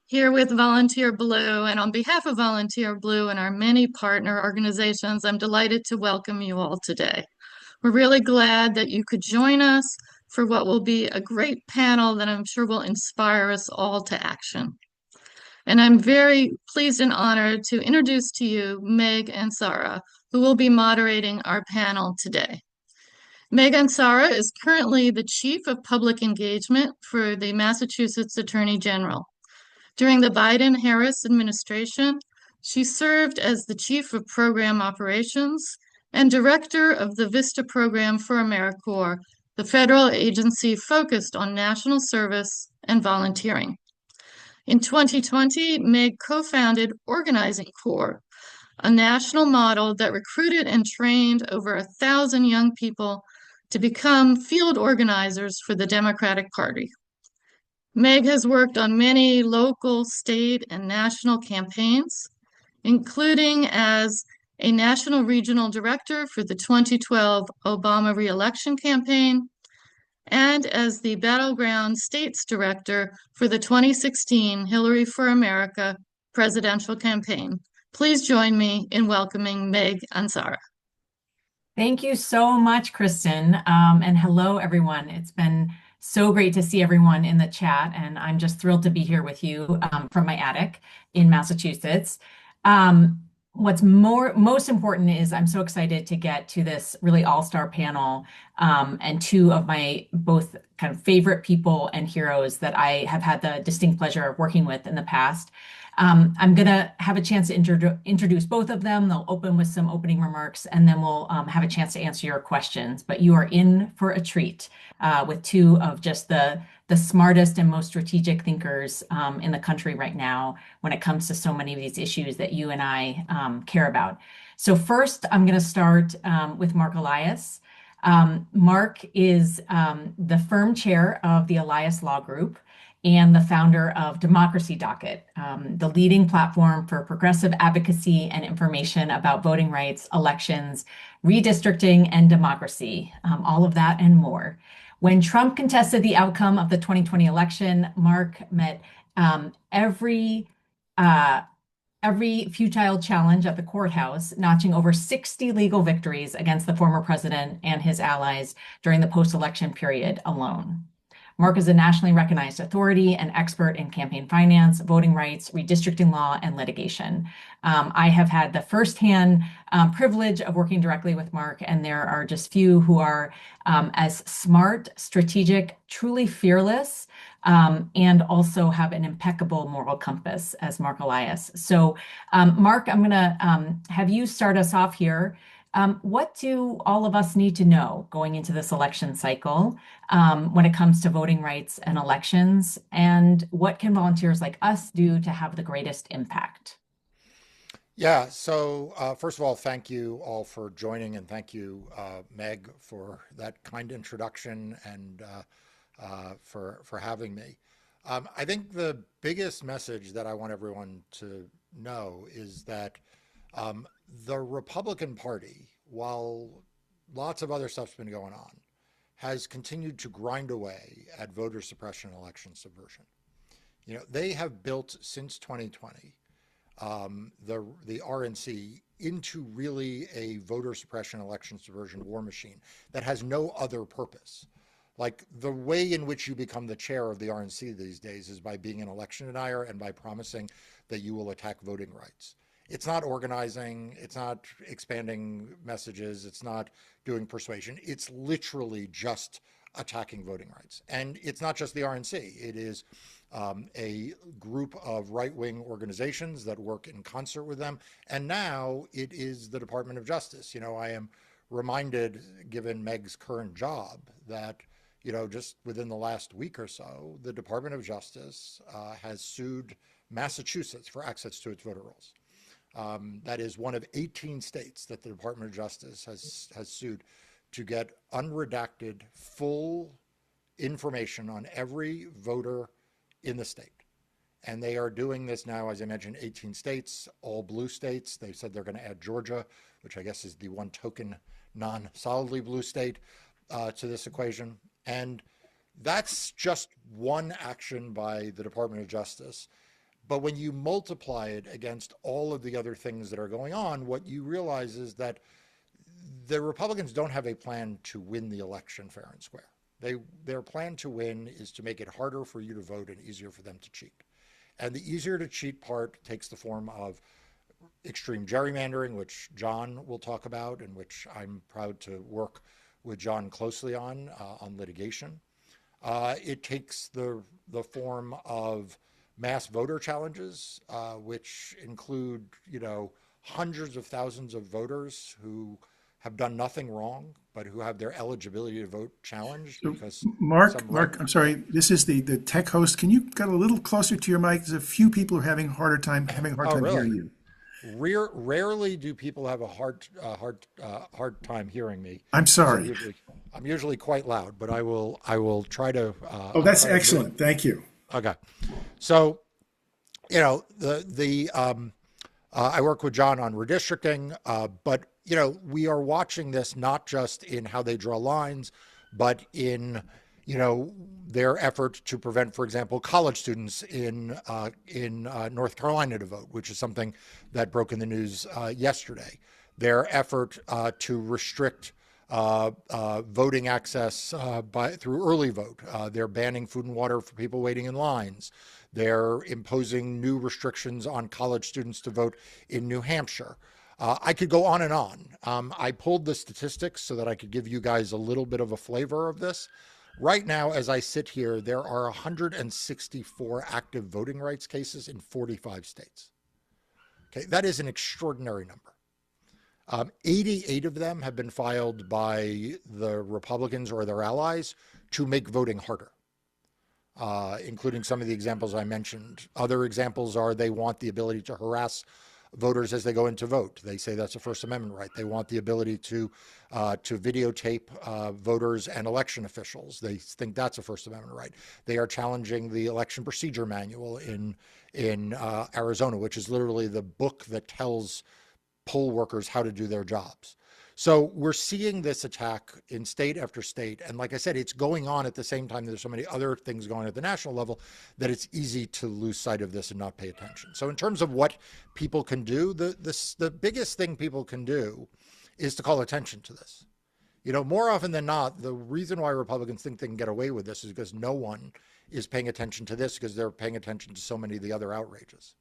here with Volunteer Blue. And on behalf of Volunteer Blue and our many partner organizations, I'm delighted to welcome you all today. We're really glad that you could join us for what will be a great panel that I'm sure will inspire us all to action. And I'm very pleased and honored to introduce to you Meg Ansara, who will be moderating our panel today. Meg Ansara is currently the Chief of Public Engagement for the Massachusetts Attorney General. During the Biden-Harris administration, she served as the Chief of Program Operations and Director of the VISTA program for AmeriCorps, the federal agency focused on national service and volunteering. In 2020, Meg co-founded Organizing Corps, a national model that recruited and trained over 1,000 young people to become field organizers for the Democratic Party. Meg has worked on many local, state, and national campaigns, including as a national regional director for the 2012 Obama reelection campaign and as the Battleground States Director for the 2016 Hillary for America presidential campaign. Please join me in welcoming Meg Ansara. Thank you so much, Kristen. And hello, everyone. It's been so great to see everyone in the chat, and I'm just thrilled to be here with you from my attic in Massachusetts. What's most important is I'm so excited to get to this really all-star panel and two of my both kind of favorite people and heroes that I have had the distinct pleasure of working with in the past. I'm going to have a chance to introduce both of them. They'll open with some opening remarks, and then we'll have a chance to answer your questions. But you are in for a treat with two of just the smartest and most strategic thinkers in the country right now when it comes to so many of these issues that you and I care about. So first, I'm going to start with Marc Elias. Marc is the firm chair of the Elias Law Group and the founder of Democracy Docket, the leading platform for progressive advocacy and information about voting rights, elections, redistricting, and democracy, all of that and more. When Trump contested the outcome of the 2020 election, Marc met every futile challenge at the courthouse, notching over 60 legal victories against the former president and his allies during the post-election period alone. Marc is a nationally recognized authority and expert in campaign finance, voting rights, redistricting law, and litigation. I have had the firsthand privilege of working directly with Marc, and there are just few who are as smart, strategic, truly fearless, and also have an impeccable moral compass as Marc Elias. So, Marc, I'm going to have you start us off here. What do all of us need to know going into this election cycle when it comes to voting rights and elections? And what can volunteers like us do to have the greatest impact? Yeah, so first of all, thank you all for joining, and thank you, Meg, for that kind introduction and for having me. I think the biggest message that I want everyone to know is that the Republican Party, while lots of other stuff's been going on, has continued to grind away at voter suppression and election subversion. You know, they have built since 2020 the RNC into really a voter suppression, election subversion war machine that has no other purpose. Like, the way in which you become the chair of the RNC these days is by being an election denier and by promising that you will attack voting rights. It's not organizing, it's not expanding messages, it's not doing persuasion. It's literally just attacking voting rights. And it's not just the RNC, it is a group of right-wing organizations that work in concert with them. And now it is the Department of Justice. You know, I am reminded, given Meg's current job, that, you know, just within the last week or so, the Department of Justice has sued Massachusetts for access to its voter rolls. That is one of 18 states that the Department of Justice has sued to get unredacted, full information on every voter in the state. And they are doing this now, as I mentioned, 18 states, all blue states. They said they're going to add Georgia, which I guess is the one token non-solidly blue state, to this equation. And that's just one action by the Department of Justice. But when you multiply it against all of the other things that are going on, what you realize is that the Republicans don't have a plan to win the election fair and square. Their plan to win is to make it harder for you to vote and easier for them to cheat. And the easier to cheat part takes the form of extreme gerrymandering, which John will talk about, and which I'm proud to work with John closely on litigation. It takes the form of mass voter challenges, which include, hundreds of thousands of voters who have done nothing wrong, but who have their eligibility to vote challenged So, because Mark, I'm sorry. This is the tech host. Can you get a little closer to your mic? There's a few people who are having a hard time Oh, really? hearing you. Rarely do people have a hard time hearing me I'm because sorry. I'm usually quite loud, but I will try to. Oh, that's excellent. Thank you. Okay, so I work with John on redistricting, but we are watching this not just in how they draw lines, but in their effort to prevent, for example, college students in North Carolina to vote, which is something that broke in the news yesterday. Their effort to restrict voting access through early vote. They're banning food and water for people waiting in lines. They're imposing new restrictions on college students to vote in New Hampshire. I could go on and on. I pulled the statistics so that I could give you guys a little bit of a flavor of this. Right now, as I sit here, there are 164 active voting rights cases in 45 states. Okay, that is an extraordinary number. 88 of them have been filed by the Republicans or their allies to make voting harder, including some of the examples I mentioned. Other examples are they want the ability to harass voters as they go in to vote. They say that's a First Amendment right. They want the ability to videotape voters and election officials. They think that's a First Amendment right. They are challenging the election procedure manual in Arizona, which is literally the book that tells poll workers how to do their jobs. So we're seeing this attack in state after state. And like I said, it's going on at the same time. There's so many other things going on at the national level that it's easy to lose sight of this and not pay attention. So in terms of what people can do, the biggest thing people can do is to call attention to this. More often than not, the reason why Republicans think they can get away with this is because no one is paying attention to this because they're paying attention to so many of the other outrages.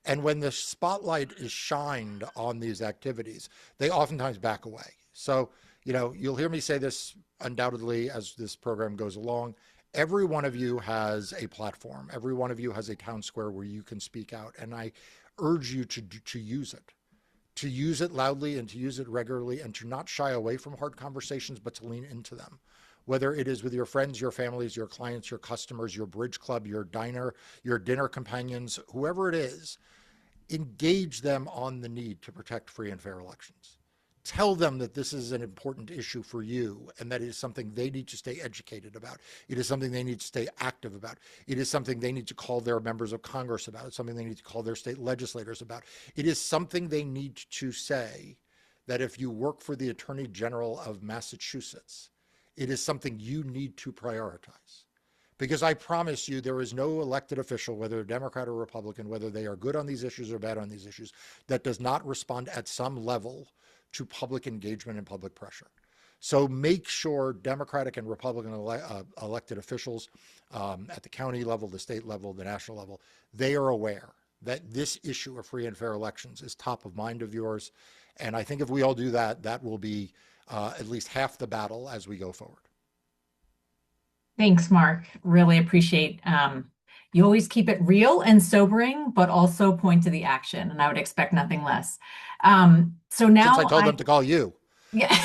And when the spotlight is shined on these activities, they oftentimes back away. So, you'll hear me say this undoubtedly as this program goes along. Every one of you has a platform. Every one of you has a town square where you can speak out. And I urge you to use it loudly and to use it regularly and to not shy away from hard conversations, but to lean into them. Whether it is with your friends, your families, your clients, your customers, your bridge club, your dinner companions, whoever it is, engage them on the need to protect free and fair elections. Tell them that this is an important issue for you and that it is something they need to stay educated about. It is something they need to stay active about. It is something they need to call their members of Congress about. It's something they need to call their state legislators about. It is something they need to say that if you work for the Attorney General of Massachusetts, it is something you need to prioritize. Because I promise you, there is no elected official, whether Democrat or Republican, whether they are good on these issues or bad on these issues, that does not respond at some level to public engagement and public pressure. So make sure Democratic and Republican elected officials at the county level, the state level, the national level, they are aware that this issue of free and fair elections is top of mind of yours. And I think if we all do that, that will be at least half the battle as we go forward. Thanks, Mark. Really appreciate you always keep it real and sobering, but also point to the action, and I would expect nothing less. So now Since I told them to call you. Yeah.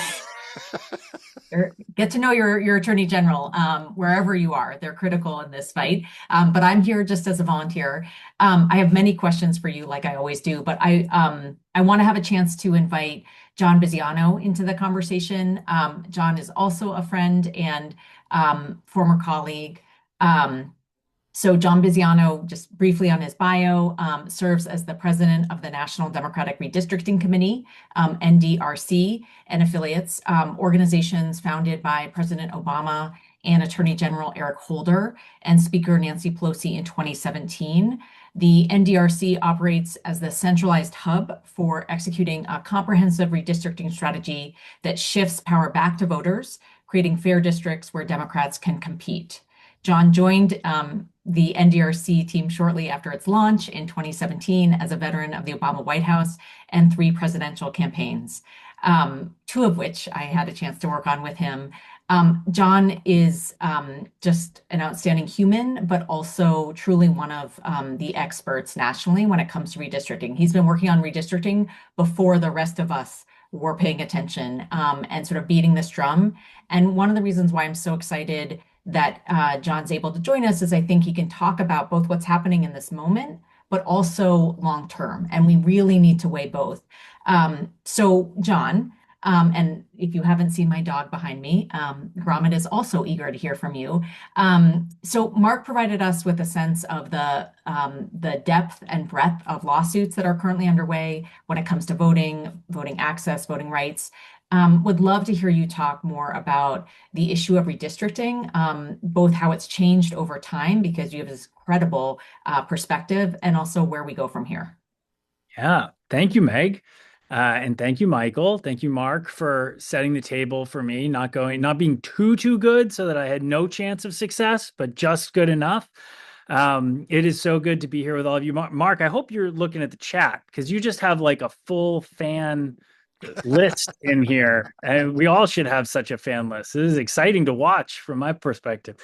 Get to know your attorney general wherever you are. They're critical in this fight. But I'm here just as a volunteer. I have many questions for you, like I always do, but I want to have a chance to invite John Bisognano into the conversation. John is also a friend and former colleague. So John Bisognano, just briefly on his bio, serves as the president of the National Democratic Redistricting Committee, NDRC, and affiliates, organizations founded by President Obama and Attorney General Eric Holder and Speaker Nancy Pelosi in 2017. The NDRC operates as the centralized hub for executing a comprehensive redistricting strategy that shifts power back to voters, creating fair districts where Democrats can compete. John joined the NDRC team shortly after its launch in 2017 as a veteran of the Obama White House and 3 presidential campaigns, 2 of which I had a chance to work on with him. John is just an outstanding human, but also truly one of the experts nationally when it comes to redistricting. He's been working on redistricting before the rest of us were paying attention and sort of beating this drum. And one of the reasons why I'm so excited that John's able to join us is I think he can talk about both what's happening in this moment, but also long term. And we really need to weigh both. So, John, and if you haven't seen my dog behind me, Gromit is also eager to hear from you. So Marc provided us with a sense of the depth and breadth of lawsuits that are currently underway when it comes to voting, voting access, voting rights. Would love to hear you talk more about the issue of redistricting, both how it's changed over time, because you have this incredible perspective, and also where we go from here. Yeah, thank you, Meg. And thank you, Michael. Thank you, Marc, for setting the table for me, not being too good so that I had no chance of success, but just good enough. It is so good to be here with all of you. Marc, I hope you're looking at the chat because you just have like a full fan list in here, and we all should have such a fan list. This is exciting to watch from my perspective.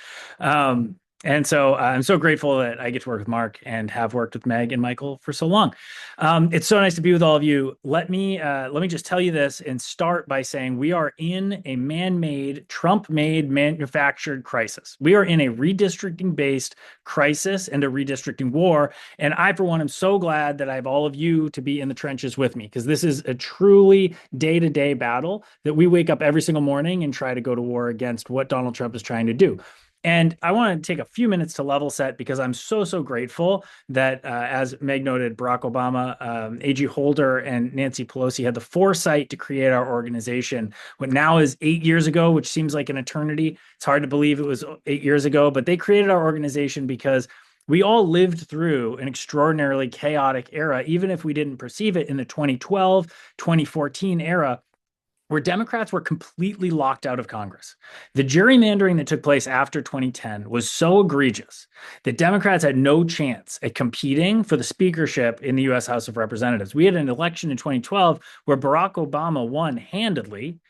And so I'm so grateful that I get to work with Marc and have worked with Meg and Michael for so long. It's so nice to be with all of you. Let me just tell you this and start by saying we are in a man-made, Trump-made, manufactured crisis. We are in a redistricting-based crisis and a redistricting war. And I, for one, am so glad that I have all of you to be in the trenches with me, because this is a truly day-to-day battle that we wake up every single morning and try to go to war against what Donald Trump is trying to do. And I want to take a few minutes to level set because I'm so grateful that, as Meg noted, Barack Obama, A.G. Holder, and Nancy Pelosi had the foresight to create our organization. What now is 8 years ago, which seems like an eternity. It's hard to believe it was 8 years ago, but they created our organization because we all lived through an extraordinarily chaotic era, even if we didn't perceive it in the 2012, 2014 era, where Democrats were completely locked out of Congress. The gerrymandering that took place after 2010 was so egregious that Democrats had no chance at competing for the speakership in the U.S. House of Representatives. We had an election in 2012 where Barack Obama won handedly,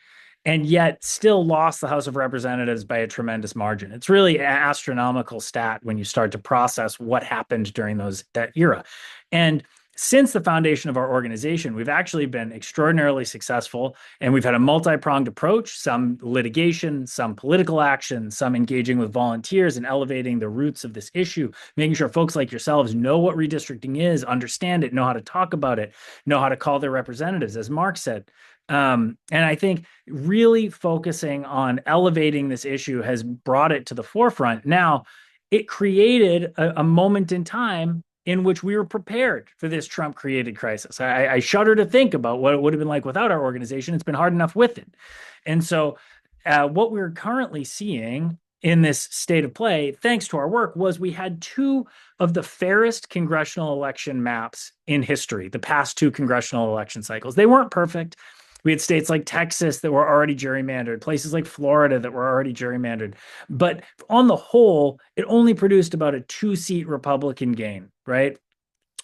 and yet still lost the House of Representatives by a tremendous margin. It's really an astronomical stat when you start to process what happened during that era. And since the foundation of our organization, we've actually been extraordinarily successful, and we've had a multi-pronged approach, some litigation, some political action, some engaging with volunteers and elevating the roots of this issue, making sure folks like yourselves know what redistricting is, understand it, know how to talk about it, know how to call their representatives, as Marc said. And I think really focusing on elevating this issue has brought it to the forefront. Now, it created a moment in time in which we were prepared for this Trump-created crisis. I shudder to think about what it would have been like without our organization. It's been hard enough with it. And so what we're currently seeing in this state of play, thanks to our work, was we had 2 of the fairest congressional election maps in history, the past 2 congressional election cycles. They weren't perfect. We had states like Texas that were already gerrymandered, places like Florida that were already gerrymandered. But on the whole, it only produced about a 2-seat Republican gain, right?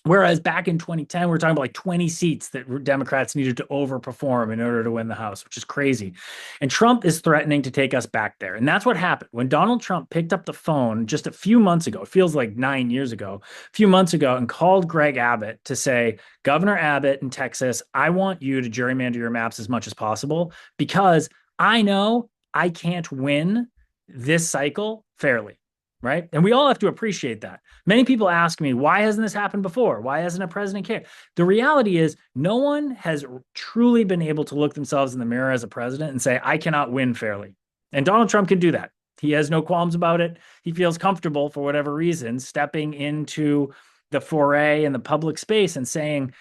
Whereas back in 2010, we're talking about like 20 seats that Democrats needed to overperform in order to win the House, which is crazy. And Trump is threatening to take us back there. And that's what happened. When Donald Trump picked up the phone just a few months ago, it feels like 9 years ago, a few months ago, and called Greg Abbott to say, Governor Abbott in Texas, I want you to gerrymander your maps as much as possible because I know I can't win this cycle fairly. Right. And we all have to appreciate that. Many people ask me, why hasn't this happened before? Why hasn't a president cared? The reality is no one has truly been able to look themselves in the mirror as a president and say, I cannot win fairly. And Donald Trump can do that. He has no qualms about it. He feels comfortable for whatever reason stepping into the foray in the public space and saying,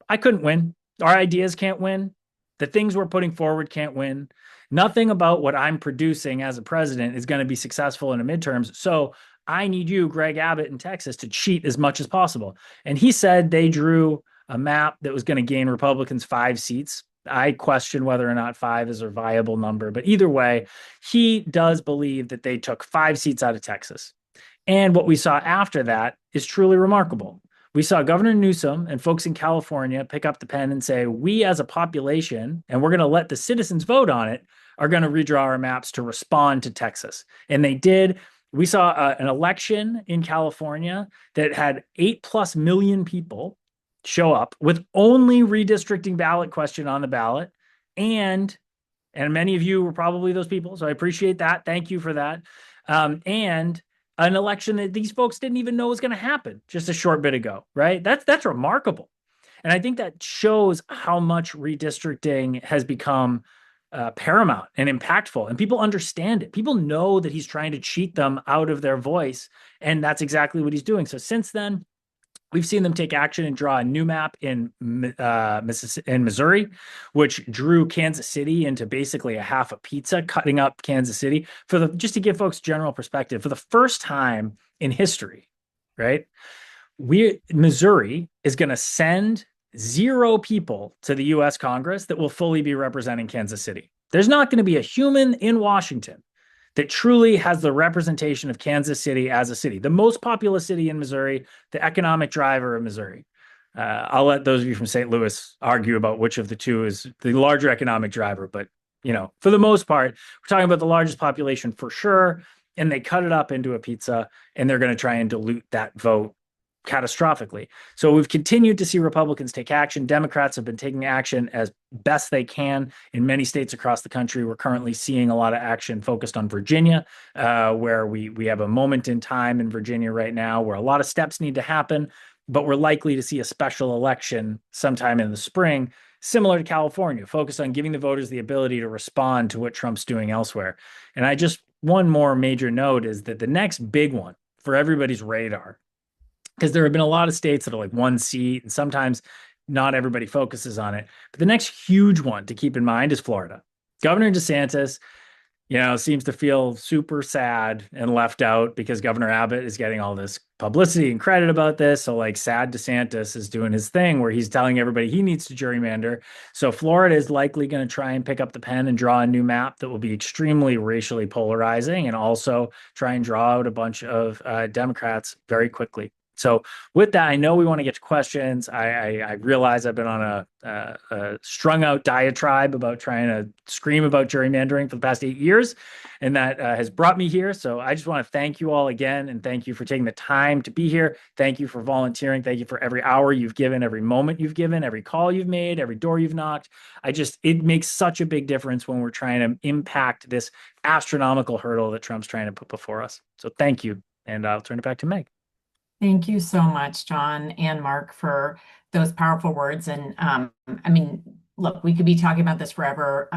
I couldn't win. Our ideas can't win. The things we're putting forward can't win. Nothing about what I'm producing as a president is going to be successful in the midterms. So I need you, Greg Abbott in Texas, to cheat as much as possible. And he said they drew a map that was going to gain Republicans 5 seats. I question whether or not 5 is a viable number, but either way, he does believe that they took 5 seats out of Texas. And what we saw after that is truly remarkable. We saw Governor Newsom and folks in California pick up the pen and say, we as a population, and we're going to let the citizens vote on it, are going to redraw our maps to respond to Texas. And they did. We saw an election in California that had 8+ million people show up with only redistricting ballot question on the ballot. And many of you were probably those people. So I appreciate that. Thank you for that. And an election that these folks didn't even know was going to happen just a short bit ago, right? That's remarkable. And I think that shows how much redistricting has become paramount and impactful, and people understand it. People know that he's trying to cheat them out of their voice, and that's exactly what he's doing. So since then, we've seen them take action and draw a new map in Missouri, which drew Kansas City into basically a half a pizza, cutting up Kansas City. Just to give folks general perspective, for the first time in history, right? Missouri is going to send 0 people to the U.S. Congress that will fully be representing Kansas City. There's not going to be a human in Washington that truly has the representation of Kansas City as a city, the most populous city in Missouri, the economic driver of Missouri. I'll let those of you from St. Louis argue about which of the two is the larger economic driver, but for the most part, we're talking about the largest population for sure, and they cut it up into a pizza, and they're going to try and dilute that vote catastrophically. So we've continued to see Republicans take action. Democrats have been taking action as best they can in many states across the country. We're currently seeing a lot of action focused on Virginia, where we have a moment in time in Virginia right now where a lot of steps need to happen, but we're likely to see a special election sometime in the spring, similar to California, focused on giving the voters the ability to respond to what Trump's doing elsewhere. And one more major note is that the next big one for everybody's radar, because there have been a lot of states that are like 1 seat, and sometimes not everybody focuses on it. But the next huge one to keep in mind is Florida. Governor DeSantis, seems to feel super sad and left out because Governor Abbott is getting all this publicity and credit about this. So sad DeSantis is doing his thing where he's telling everybody he needs to gerrymander. So Florida is likely going to try and pick up the pen and draw a new map that will be extremely racially polarizing, and also try and draw out a bunch of Democrats very quickly. So with that, I know we want to get to questions. I realize I've been on a strung out diatribe about trying to scream about gerrymandering for the past 8 years, and that has brought me here. So I just want to thank you all again, and thank you for taking the time to be here. Thank you for volunteering. Thank you for every hour you've given, every moment you've given, every call you've made, every door you've knocked. It makes such a big difference when we're trying to impact this astronomical hurdle that Trump's trying to put before us. So thank you, and I'll turn it back to Meg. Thank you so much, John and Mark, for those powerful words. And look, we could be talking about this forever,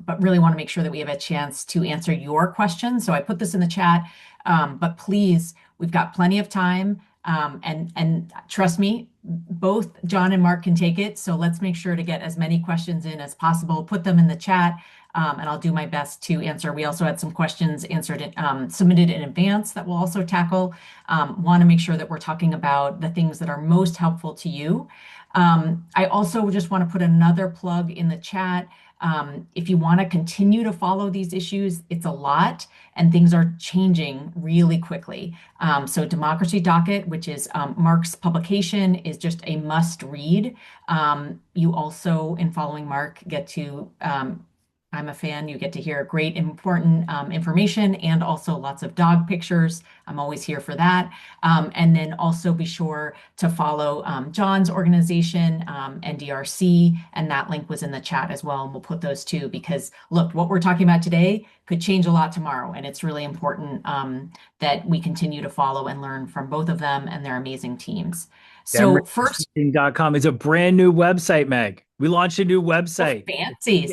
but really want to make sure that we have a chance to answer your questions. So I put this in the chat, but please, we've got plenty of time. And trust me, both John and Mark can take it. So let's make sure to get as many questions in as possible. Put them in the chat, and I'll do my best to answer. We also had some questions submitted in advance that we'll also tackle. Want to make sure that we're talking about the things that are most helpful to you. I also just want to put another plug in the chat. If you want to continue to follow these issues, it's a lot and things are changing really quickly. So Democracy Docket, which is Mark's publication, is just a must read. You also, in following Mark, get to I'm a fan. You get to hear great, important information and also lots of dog pictures. I'm always here for that. And then also be sure to follow John's organization, NDRC, and that link was in the chat as well. And we'll put those too, because look, what we're talking about today could change a lot tomorrow. And it's really important that we continue to follow and learn from both of them and their amazing teams. So first.com is a brand new website, Meg. We launched a new website.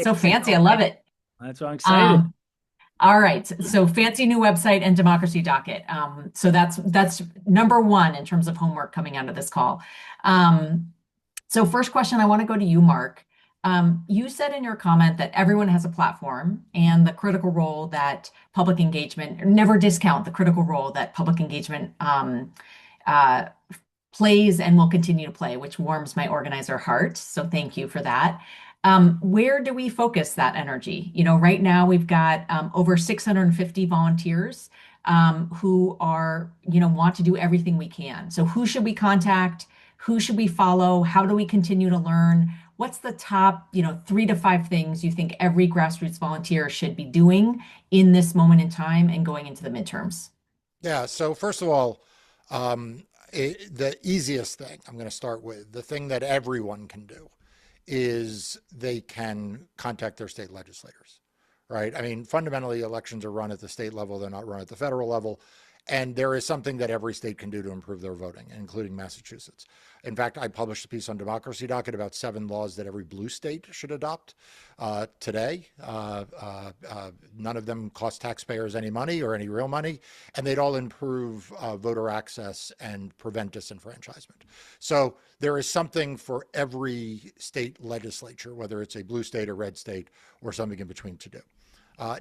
So fancy. I love it. That's why I'm excited. All right. So fancy new website and Democracy Docket. So that's number one in terms of homework coming out of this call. So first question, I want to go to you, Mark. You said in your comment that everyone has a platform and the critical role that public engagement, never discount the critical role that public engagement uh, plays and will continue to play, which warms my organizer heart. So thank you for that. Where do we focus that energy? Right now we've got over 650 volunteers who are, want to do everything we can. So who should we contact? Who should we follow? How do we continue to learn? What's the top, 3 to 5 things you think every grassroots volunteer should be doing in this moment in time and going into the midterms? Yeah. So first of all, the easiest thing I'm going to start with, the thing that everyone can do, is they can contact their state legislators, right? I mean, fundamentally, elections are run at the state level, they're not run at the federal level. And there is something that every state can do to improve their voting, including Massachusetts. In fact, I published a piece on Democracy Docket about 7 laws that every blue state should adopt today. None of them cost taxpayers any money or any real money, and they'd all improve voter access and prevent disenfranchisement. So there is something for every state legislature, whether it's a blue state or red state or something in between, to do.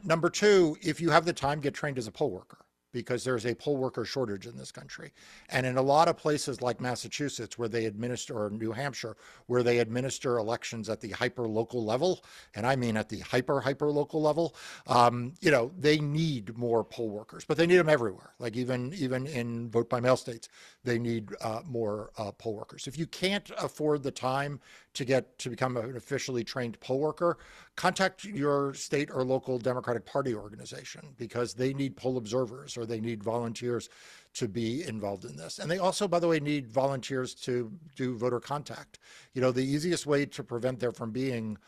Number 2, if you have the time, get trained as a poll worker, because there's a poll worker shortage in this country. And in a lot of places like Massachusetts, where they administer, or New Hampshire, where they administer elections at the hyper local level, and I mean at the hyper local level, they need more poll workers, but they need them everywhere. Like even in vote by mail states, they need more poll workers. If you can't afford the time to become an officially trained poll worker, contact your state or local Democratic Party organization, because they need poll observers, or they need volunteers to be involved in this. And they also, by the way, need volunteers to do voter contact. The easiest way to prevent there from being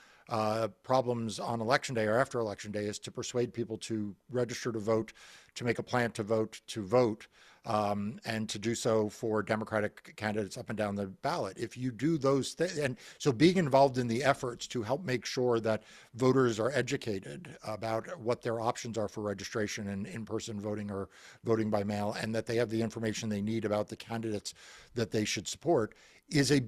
problems on election day or after election day is to persuade people to register to vote, to make a plan to vote, and to do so for Democratic candidates up and down the ballot. If you do those things, and so being involved in the efforts to help make sure that voters are educated about what their options are for registration and in-person voting or voting by mail, and that they have the information they need about the candidates that they should support,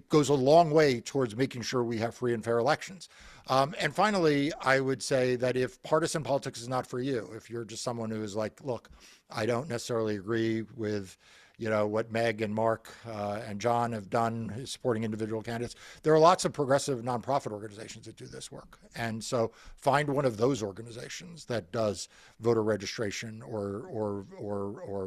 goes a long way towards making sure we have free and fair elections. And finally, I would say that if partisan politics is not for you, if you're just someone who is like, look, I don't necessarily agree with what Meg and Marc and John have done supporting individual candidates, there are lots of progressive nonprofit organizations that do this work. And so find one of those organizations that does voter registration or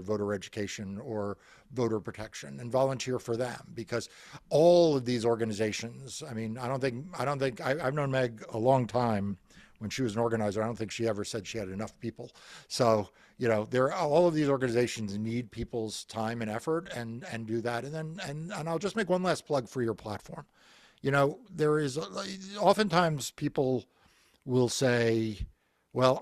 voter education or voter protection, and volunteer for them, because all of these organizations, I mean, I've known Meg a long time. When she was an organizer, I don't think she ever said she had enough people. So, all of these organizations need people's time and effort, and do that. And I'll just make one last plug for your platform. There is oftentimes people will say, well,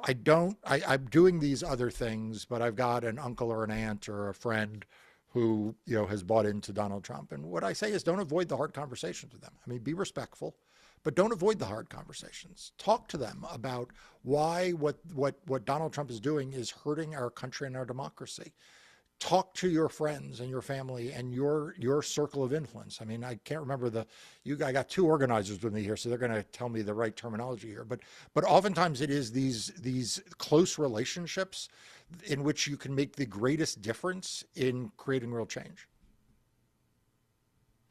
I'm doing these other things, but I've got an uncle or an aunt or a friend who, has bought into Donald Trump. And what I say is, don't avoid the hard conversations with them. I mean, be respectful, but don't avoid the hard conversations. Talk to them about why what Donald Trump is doing is hurting our country and our democracy. Talk to your friends and your family and your circle of influence. I mean, I can't remember I got 2 organizers with me here, so they're going to tell me the right terminology here. But oftentimes it is these close relationships in which you can make the greatest difference in creating real change.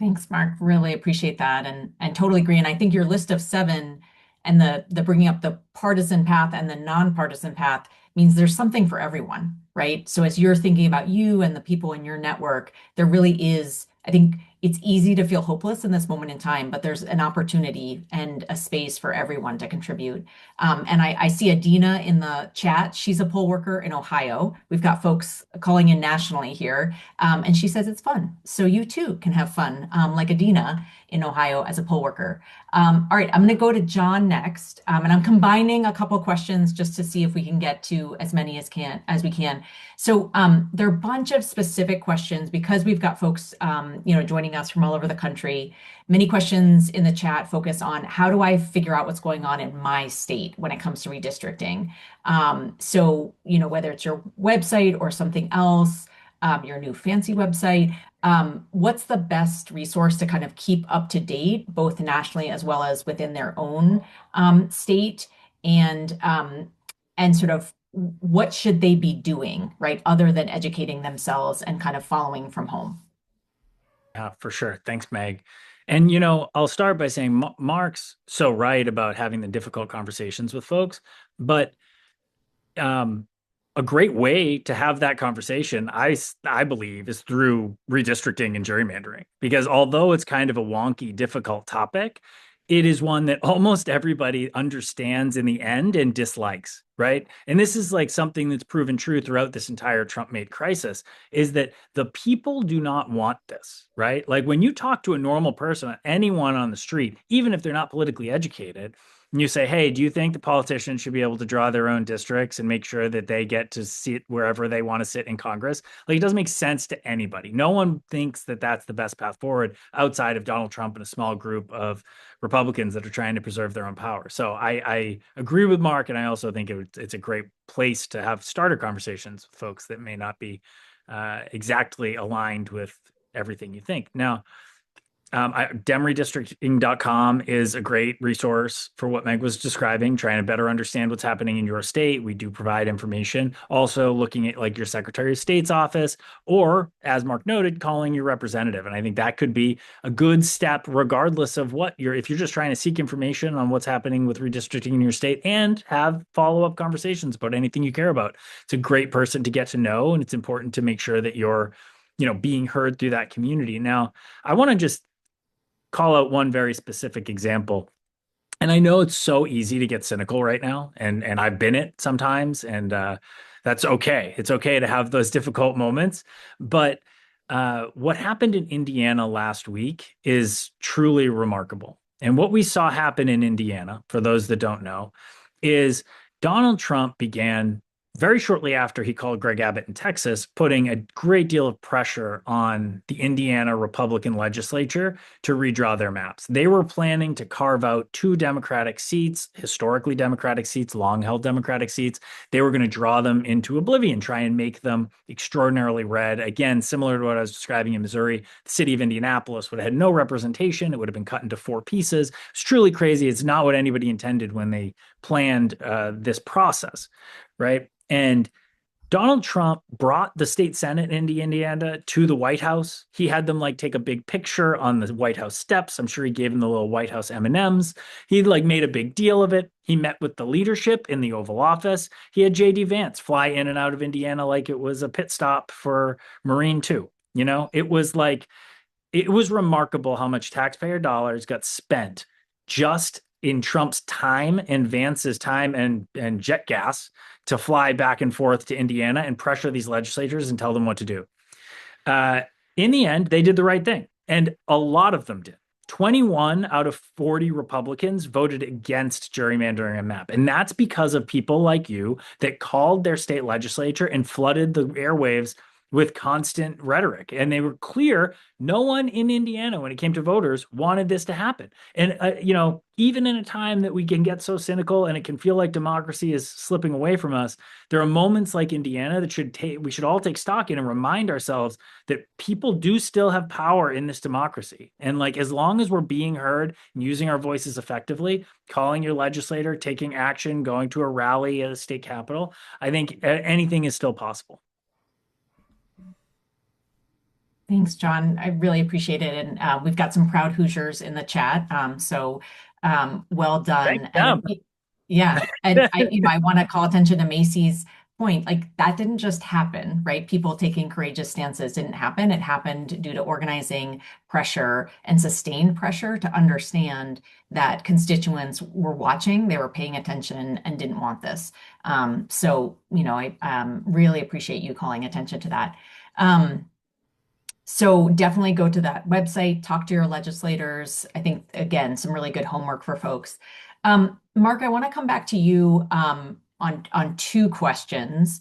Thanks, Marc. Really appreciate that, and totally agree. And I think your list of 7 and the bringing up the partisan path and the nonpartisan path means there's something for everyone, right? So as you're thinking about you and the people in your network, there really is, I think it's easy to feel hopeless in this moment in time, but there's an opportunity and a space for everyone to contribute. And I see Adina in the chat. She's a poll worker in Ohio. We've got folks calling in nationally here. And she says it's fun. So you too can have fun, like Adina in Ohio as a poll worker. All right, I'm going to go to John next. And I'm combining a couple questions just to see if we can get to as many as we can. So there are a bunch of specific questions because we've got folks, joining us from all over the country. Many questions in the chat focus on how do I figure out what's going on in my state when it comes to redistricting. So, whether it's your website or something else, your new fancy website. What's the best resource to kind of keep up to date, both nationally as well as within their own state? And sort of what should they be doing, right, other than educating themselves and kind of following from home? Yeah, for sure. Thanks, Meg. And I'll start by saying Mark's so right about having the difficult conversations with folks, but um, a great way to have that conversation, I believe, is through redistricting and gerrymandering. Because although it's kind of a wonky, difficult topic, it is one that almost everybody understands in the end and dislikes, right? And this is like something that's proven true throughout this entire Trump-made crisis, is that the people do not want this, right? Like when you talk to a normal person, anyone on the street, even if they're not politically educated, and you say, hey, do you think the politicians should be able to draw their own districts and make sure that they get to sit wherever they want to sit in Congress? Like, it doesn't make sense to anybody. No one thinks that that's the best path forward outside of Donald Trump and a small group of Republicans that are trying to preserve their own power. So I agree with Mark, and I also think it's a great place to have starter conversations with folks that may not be exactly aligned with everything you think. Now, demredistricting.com is a great resource for what Meg was describing, trying to better understand what's happening in your state. We do provide information. Also looking at like your Secretary of State's office, or as Mark noted, calling your representative. And I think that could be a good step, regardless of if you're just trying to seek information on what's happening with redistricting in your state and have follow-up conversations about anything you care about. It's a great person to get to know, and it's important to make sure that you're, being heard through that community. Now, I want to just call out one very specific example. And I know it's so easy to get cynical right now, and I've been it sometimes, and that's okay. It's okay to have those difficult moments. But what happened in Indiana last week is truly remarkable. And what we saw happen in Indiana, for those that don't know, is Donald Trump began very shortly after he called Greg Abbott in Texas, putting a great deal of pressure on the Indiana Republican legislature to redraw their maps. They were planning to carve out two Democratic seats, historically Democratic seats, long-held Democratic seats. They were going to draw them into oblivion, try and make them extraordinarily red. Again, similar to what I was describing in Missouri, the city of Indianapolis would have had no representation. It would have been cut into four pieces. It's truly crazy. It's not what anybody intended when they planned this process, right? And Donald Trump brought the state Senate in Indiana to the White House. He had them like take a big picture on the White House steps. I'm sure he gave them the little White House M&Ms. He like made a big deal of it. He met with the leadership in the Oval Office. He had JD Vance fly in and out of Indiana like it was a pit stop for Marine 2. It was remarkable how much taxpayer dollars got spent just in Trump's time and Vance's time and jet gas to fly back and forth to Indiana and pressure these legislators and tell them what to do. In the end, they did the right thing, and a lot of them did. 21 out of 40 Republicans voted against gerrymandering a map. And that's because of people like you that called their state legislature and flooded the airwaves with constant rhetoric. And they were clear, no one in Indiana, when it came to voters, wanted this to happen. And, even in a time that we can get so cynical and it can feel like democracy is slipping away from us, there are moments like Indiana that we should all take stock in and remind ourselves that people do still have power in this democracy. And like, as long as we're being heard and using our voices effectively, calling your legislator, taking action, going to a rally at a state capitol, I think anything is still possible. Thanks, John. I really appreciate it. And we've got some proud Hoosiers in the chat. Well done. Thank them. Yeah. And I want to call attention to Macy's point. Like that didn't just happen, right? People taking courageous stances didn't happen. It happened due to organizing pressure and sustained pressure to understand that constituents were watching, they were paying attention and didn't want this. I really appreciate you calling attention to that. So definitely go to that website, talk to your legislators. I think, again, some really good homework for folks. Marc, I want to come back to you on two questions.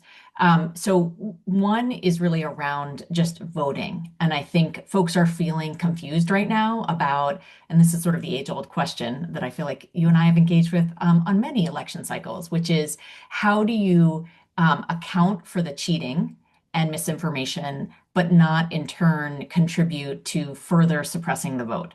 So one is really around just voting. And I think folks are feeling confused right now about, and this is sort of the age-old question that I feel like you and I have engaged with on many election cycles, which is how do you account for the cheating and misinformation, but not in turn contribute to further suppressing the vote.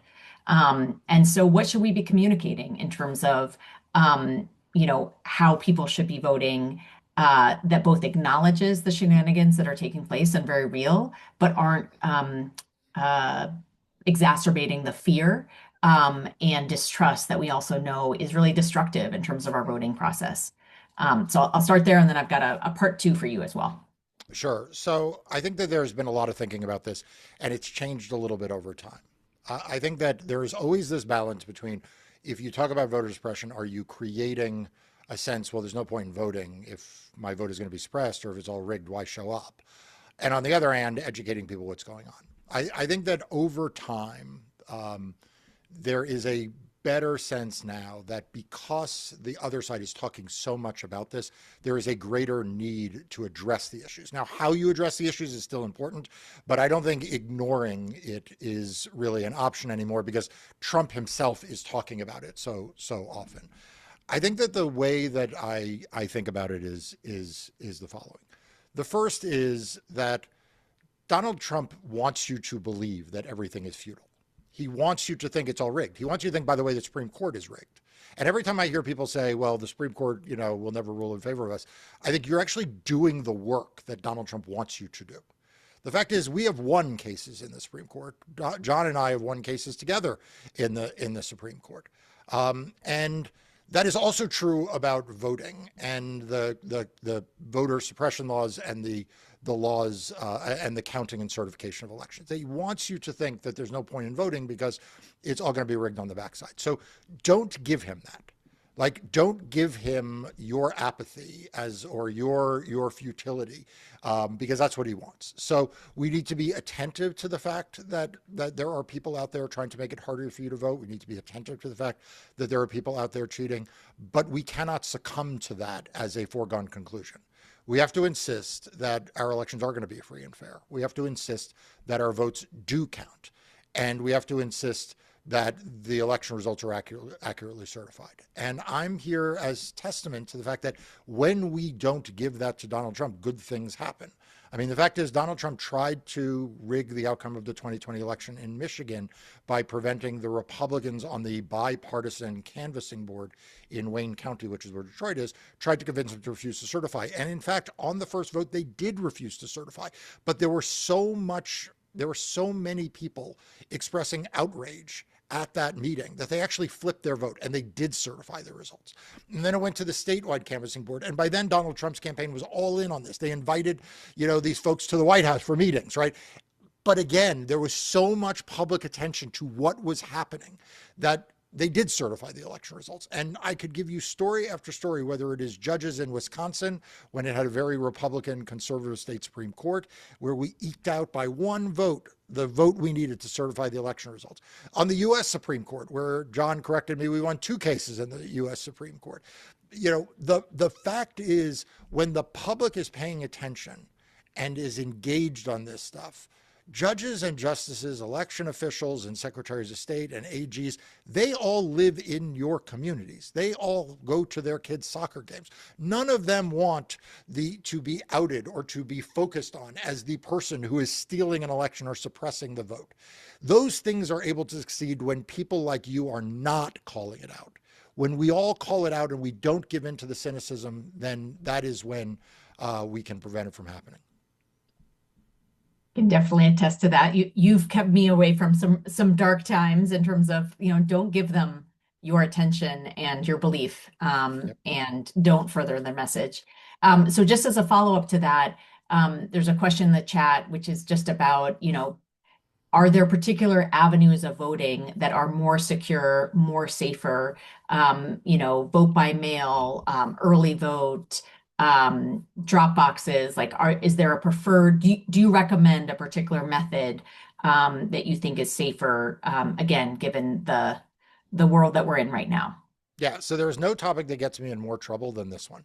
And so what should we be communicating in terms of, how people should be voting, that both acknowledges the shenanigans that are taking place and very real, but aren't uh, exacerbating the fear and distrust that we also know is really destructive in terms of our voting process. So I'll start there, and then I've got a part two for you as well. Sure. So I think that there's been a lot of thinking about this, and it's changed a little bit over time. I think that there is always this balance between, if you talk about voter suppression, are you creating a sense, well, there's no point in voting if my vote is going to be suppressed, or if it's all rigged, why show up? And on the other hand, educating people what's going on. I think that over time, there is a better sense now that because the other side is talking so much about this, there is a greater need to address the issues. Now, how you address the issues is still important, but I don't think ignoring it is really an option anymore because Trump himself is talking about it so often. I think that the way that I think about it is the following. The first is that Donald Trump wants you to believe that everything is futile. He wants you to think it's all rigged. He wants you to think, by the way, the Supreme Court is rigged. And every time I hear people say, well, the Supreme Court, will never rule in favor of us, I think you're actually doing the work that Donald Trump wants you to do. The fact is, we have won cases in the Supreme Court. John and I have won cases together in the Supreme Court. And that is also true about voting and the voter suppression laws and the laws and the counting and certification of elections. He wants you to think that there's no point in voting because it's all going to be rigged on the backside. So don't give him that. Like, don't give him your apathy or your futility, because that's what he wants. So we need to be attentive to the fact that there are people out there trying to make it harder for you to vote. We need to be attentive to the fact that there are people out there cheating, but we cannot succumb to that as a foregone conclusion. We have to insist that our elections are going to be free and fair. We have to insist that our votes do count. And we have to insist that the election results are accurately certified. And I'm here as testament to the fact that when we don't give that to Donald Trump, good things happen. I mean, the fact is Donald Trump tried to rig the outcome of the 2020 election in Michigan by preventing the Republicans on the bipartisan canvassing board in Wayne County, which is where Detroit is, tried to convince them to refuse to certify. And in fact, on the first vote, they did refuse to certify. But there were so many people expressing outrage at that meeting that they actually flipped their vote and they did certify the results. And then it went to the statewide canvassing board. And by then Donald Trump's campaign was all in on this. They invited, these folks to the White House for meetings, right? But again, there was so much public attention to what was happening that they did certify the election results. And I could give you story after story, whether it is judges in Wisconsin, when it had a very Republican conservative state Supreme Court, where we eked out by one vote the vote we needed to certify the election results. On the U.S. Supreme Court, where John corrected me, we won 2 cases in the U.S. Supreme Court. The fact is, when the public is paying attention and is engaged on this stuff, judges and justices, election officials and secretaries of state and AGs, they all live in your communities. They all go to their kids' soccer games. None of them want to be outed or to be focused on as the person who is stealing an election or suppressing the vote. Those things are able to succeed when people like you are not calling it out. When we all call it out and we don't give in to the cynicism, then that is when we can prevent it from happening. Can definitely attest to that. You've kept me away from some dark times in terms of, don't give them your attention and your belief, and don't further their message. So just as a follow-up to that, there's a question in the chat, which is just about, are there particular avenues of voting that are more secure, more safer, vote by mail, early vote, drop boxes? Like, is there a preferred, do you recommend a particular method that you think is safer, again, given the world that we're in right now? Yeah, so there's no topic that gets me in more trouble than this one,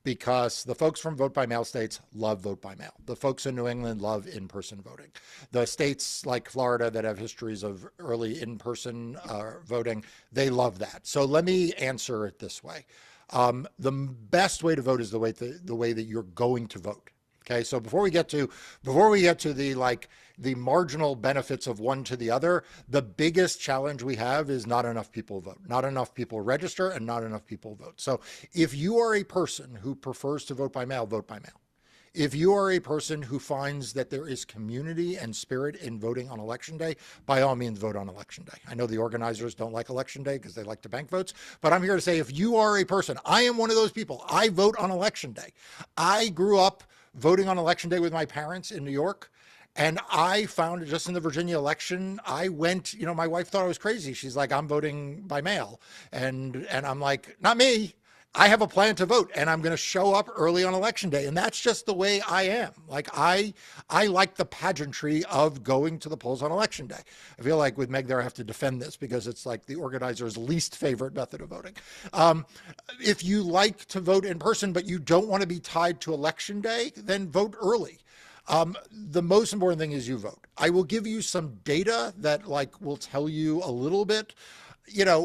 because the folks from vote by mail states love vote by mail. The folks in New England love in-person voting. The states like Florida that have histories of early in-person voting, they love that. So let me answer it this way. The best way to vote is the way that you're going to vote. Okay, so before we get to the marginal benefits of one to the other, the biggest challenge we have is not enough people vote, not enough people register, and not enough people vote. So if you are a person who prefers to vote by mail, vote by mail. If you are a person who finds that there is community and spirit in voting on election day, by all means vote on election day. I know the organizers don't like election day because they like to bank votes, but I'm here to say if you are a person, I am one of those people. I vote on election day. I grew up voting on election day with my parents in New York. And I found just in the Virginia election, I went, my wife thought I was crazy. She's like, I'm voting by mail. And I'm like, not me. I have a plan to vote and I'm going to show up early on election day. And that's just the way I am. Like I like the pageantry of going to the polls on election day. I feel like with Meg there, I have to defend this because it's like the organizer's least favorite method of voting. If you like to vote in person, but you don't want to be tied to election day, then vote early. The most important thing is you vote. I will give you some data that will tell you a little bit.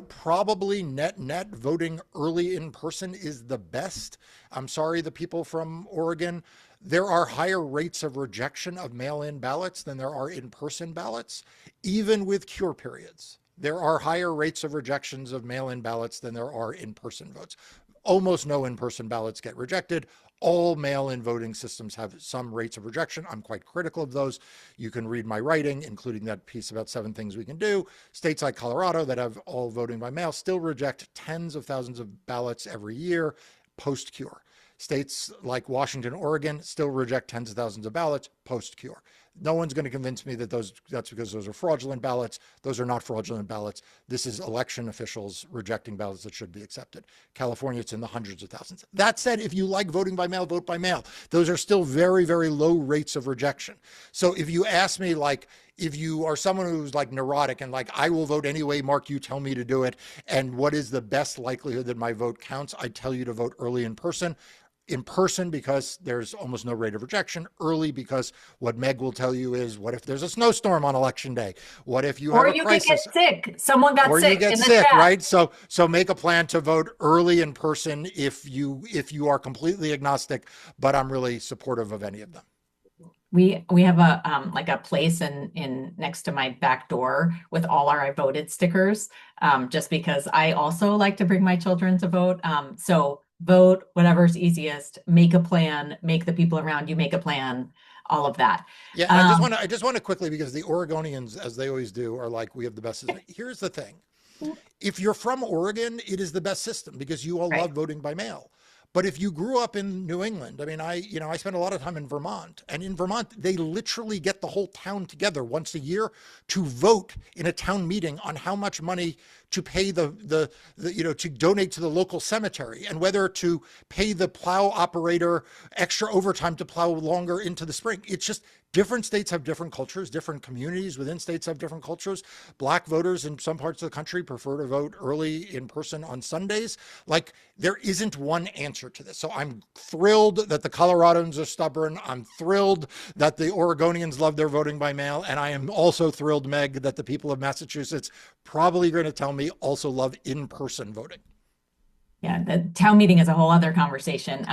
Probably net voting early in person is the best. I'm sorry, the people from Oregon, there are higher rates of rejection of mail-in ballots than there are in-person ballots, even with cure periods. There are higher rates of rejections of mail-in ballots than there are in-person votes. Almost no in-person ballots get rejected. All mail-in voting systems have some rates of rejection. I'm quite critical of those. You can read my writing, including that piece about 7 things we can do. States like Colorado that have all voting by mail still reject tens of thousands of ballots every year post-cure. States like Washington, Oregon still reject tens of thousands of ballots post-cure. No one's going to convince me that that's because those are fraudulent ballots. Those are not fraudulent ballots. This is election officials rejecting ballots that should be accepted. California, it's in the hundreds of thousands. That said, if you like voting by mail, vote by mail. Those are still very, very low rates of rejection. So if you ask me, if you are someone who's neurotic and I will vote anyway, Mark, you tell me to do it, and what is the best likelihood that my vote counts, I tell you to vote early in person. In person because there's almost no rate of rejection. Early because what Meg will tell you is, what if there's a snowstorm on election day? What if you have a crisis? Or you could get sick. Someone got or sick. You get in the sick, chat. right? So make a plan to vote early in person if you are completely agnostic, but I'm really supportive of any of them. We have a place in next to my back door with all our I voted stickers, just because I also like to bring my children to vote. So vote whatever's easiest, make a plan, make the people around you make a plan, all of that. Yeah, I just want to quickly, because the Oregonians, as they always do, are we have the best system. Here's the thing. If you're from Oregon, it is the best system because you all love voting by mail. But if you grew up in New England, I spent a lot of time in Vermont, and in Vermont, they literally get the whole town together once a year to vote in a town meeting on how much money to pay to donate to the local cemetery and whether to pay the plow operator extra overtime to plow longer into the spring. It's just different states have different cultures, different communities within states have different cultures. Black voters in some parts of the country prefer to vote early in person on Sundays. There isn't one answer to this. So I'm thrilled that the Coloradans are stubborn. I'm thrilled that the Oregonians love their voting by mail. And I am also thrilled, Meg, that the people of Massachusetts probably going to tell me also love in-person voting. Yeah, the town meeting is a whole other conversation.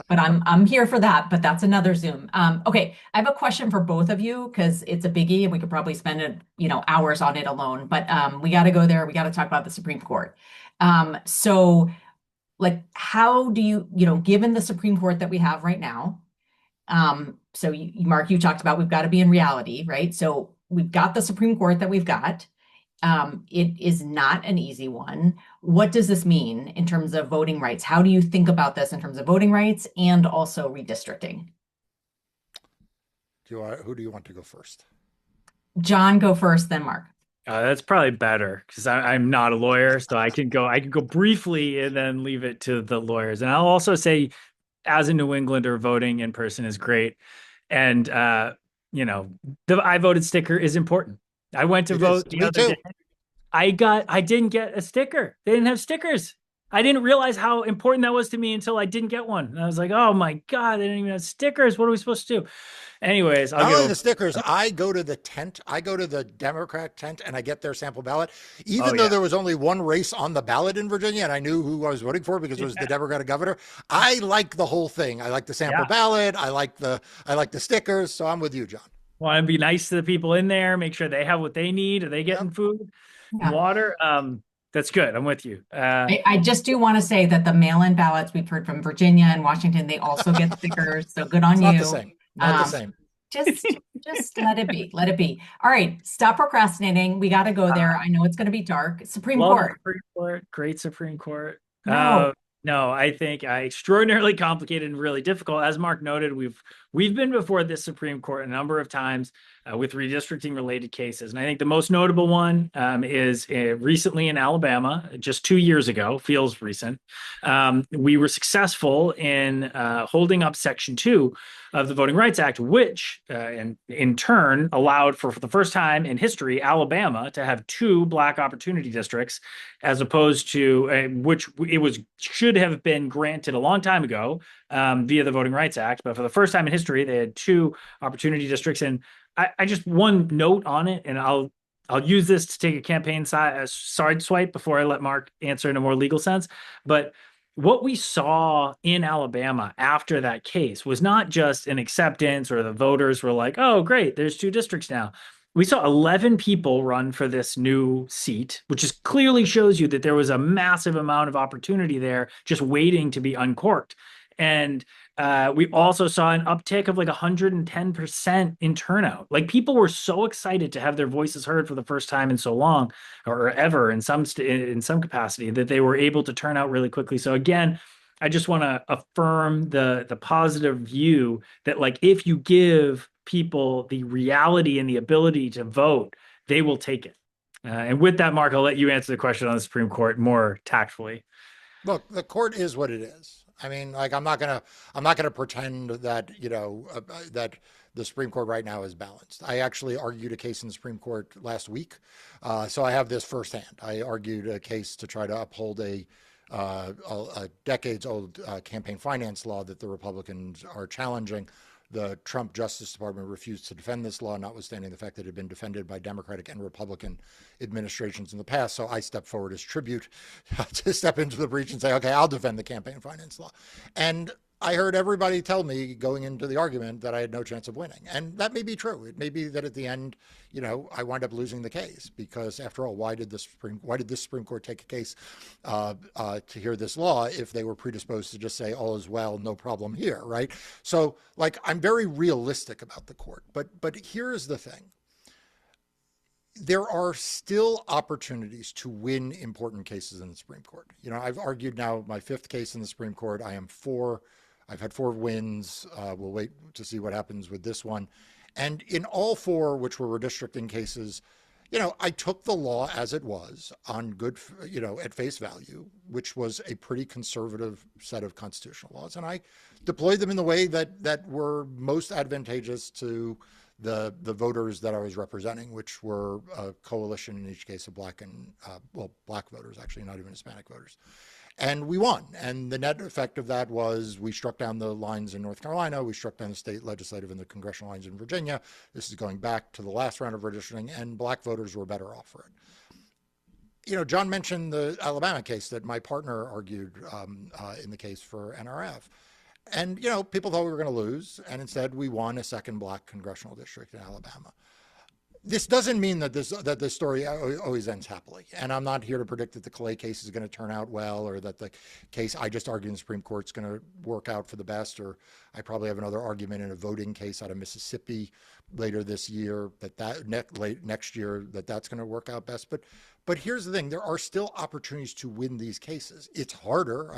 But I'm here for that, but that's another Zoom. Okay, I have a question for both of you because it's a biggie and we could probably spend hours on it alone, but we got to go there. We got to talk about the Supreme Court. So how do you, given the Supreme Court that we have right now, so Mark, you talked about we've got to be in reality, right? So we've got the Supreme Court that we've got. It is not an easy one. What does this mean in terms of voting rights? How do you think about this in terms of voting rights and also redistricting? Who do you want to go first? John, go first, then Mark. That's probably better because I'm not a lawyer, so I can go briefly and then leave it to the lawyers. And I'll also say, as a New Englander, voting in person is great, and the I voted sticker is important. I went to vote the other day. I didn't get a sticker. They didn't have stickers. I didn't realize how important that was to me until I didn't get one. And I was like, oh my God, they didn't even have stickers. What are we supposed to do? Anyways, I'll Not get only over the stickers, it. I go to the tent, I go to the Democrat tent and I get their sample ballot. Oh Even though yeah. there was only one race on the ballot in Virginia and I knew who I was voting for because it was the Yeah. Democratic governor, I like the whole thing. I like the sample Yeah. ballot, I like the stickers, so I'm with you, John. Want to be nice to the people in there, make sure they have what they need. Are they Yep. getting food and Yeah. water? That's good. I'm with you. I just do want to say that the mail-in ballots we've heard from Virginia and Washington, they also get stickers. So good It's on not the you. same. Not the Um, same. just just let it be. Let it be. All right, stop procrastinating. We got to go there. I know it's going to be dark. Supreme Love the Court. Supreme Court. Great Supreme Court. No. No, I think extraordinarily complicated and really difficult. As Mark noted, we've been before this Supreme Court a number of times with redistricting related cases, and I think the most notable one is recently in Alabama, just 2 years ago. Feels recent. We were successful in holding up Section 2 of the Voting Rights Act, which in turn allowed for the first time in history Alabama to have two black opportunity districts, as opposed to which it was should have been granted a long time ago via the Voting Rights Act, but for the first time in history they had two opportunity districts. And I just one note on it, and I'll use this to take a campaign side swipe before I let Mark answer in a more legal sense, but what we saw in Alabama after that case was not just an acceptance or the voters were like, oh, great, there's two districts now. We saw 11 people run for this new seat, which just clearly shows you that there was a massive amount of opportunity there just waiting to be uncorked. And we also saw an uptick of like 110% in turnout. Like people were so excited to have their voices heard for the first time in so long, or ever in some capacity, that they were able to turn out really quickly. So again, I just want to affirm the positive view that like if you give people the reality and the ability to vote, they will take it. And with that, Mark, I'll let you answer the question on the Supreme Court more tactfully. Look, the court is what it is. I mean, like I'm not gonna pretend that that the Supreme Court right now is balanced. I actually argued a case in the Supreme Court last week, so I have this firsthand. I argued a case to try to uphold a decades-old campaign finance law that the Republicans are challenging. The Trump Justice Department refused to defend this law, notwithstanding the fact that it had been defended by Democratic and Republican administrations in the past. So I stepped forward as tribute to step into the breach and say, okay, I'll defend the campaign finance law. And I heard everybody tell me going into the argument that I had no chance of winning. And that may be true. It may be that at the end, I wind up losing the case because after all, why did this Supreme Court take a case to hear this law if they were predisposed to just say all is well, no problem here, right? So like I'm very realistic about the court, but here's the thing. There are still opportunities to win important cases in the Supreme Court. I've argued now my fifth case in the Supreme Court. I've had four wins. We'll wait to see what happens with this one. And in all four, which were redistricting cases, I took the law as it was on good, at face value, which was a pretty conservative set of constitutional laws. And I deployed them in the way that were most advantageous to the voters that I was representing, which were a coalition in each case of black voters, actually, not even Hispanic voters. And we won. And the net effect of that was we struck down the lines in North Carolina. We struck down the state legislative and the congressional lines in Virginia. This is going back to the last round of redistricting, and black voters were better off for it. John mentioned the Alabama case that my partner argued in the case for NRF. And, people thought we were going to lose. And instead, we won a second black congressional district in Alabama. This doesn't mean that this story always ends happily. And I'm not here to predict that the Clay case is going to turn out well, or that the case I just argued in the Supreme Court is going to work out for the best, or I probably have another argument in a voting case out of Mississippi later this year next year that's going to work out best. But here's the thing: there are still opportunities to win these cases. It's harder.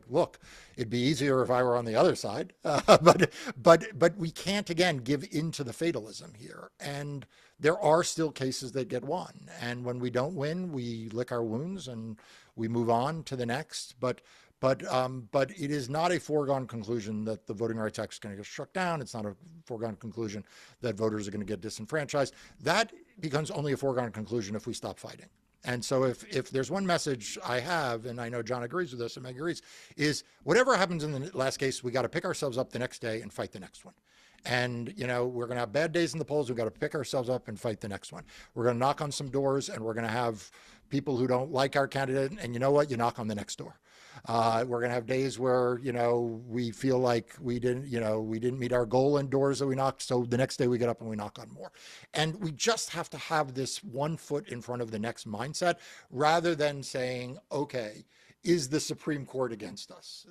Look, it'd be easier if I were on the other side, but we can't again give in to the fatalism here. And there are still cases that get won. And when we don't win, we lick our wounds and we move on to the next. But it is not a foregone conclusion that the Voting Rights Act is going to get struck down. It's not a foregone conclusion that voters are going to get disenfranchised. That becomes only a foregone conclusion if we stop fighting. And so if there's one message I have, and I know John agrees with this and Meg agrees, is whatever happens in the last case, we got to pick ourselves up the next day and fight the next one. And, we're going to have bad days in the polls. We've got to pick ourselves up and fight the next one. We're going to knock on some doors, and we're going to have people who don't like our candidate. And you know what? You knock on the next door. We're going to have days where, we feel like we didn't meet our goal in doors that we knocked. So the next day we get up and we knock on more. And we just have to have this one foot in front of the next mindset rather than saying, okay, is the Supreme Court against us?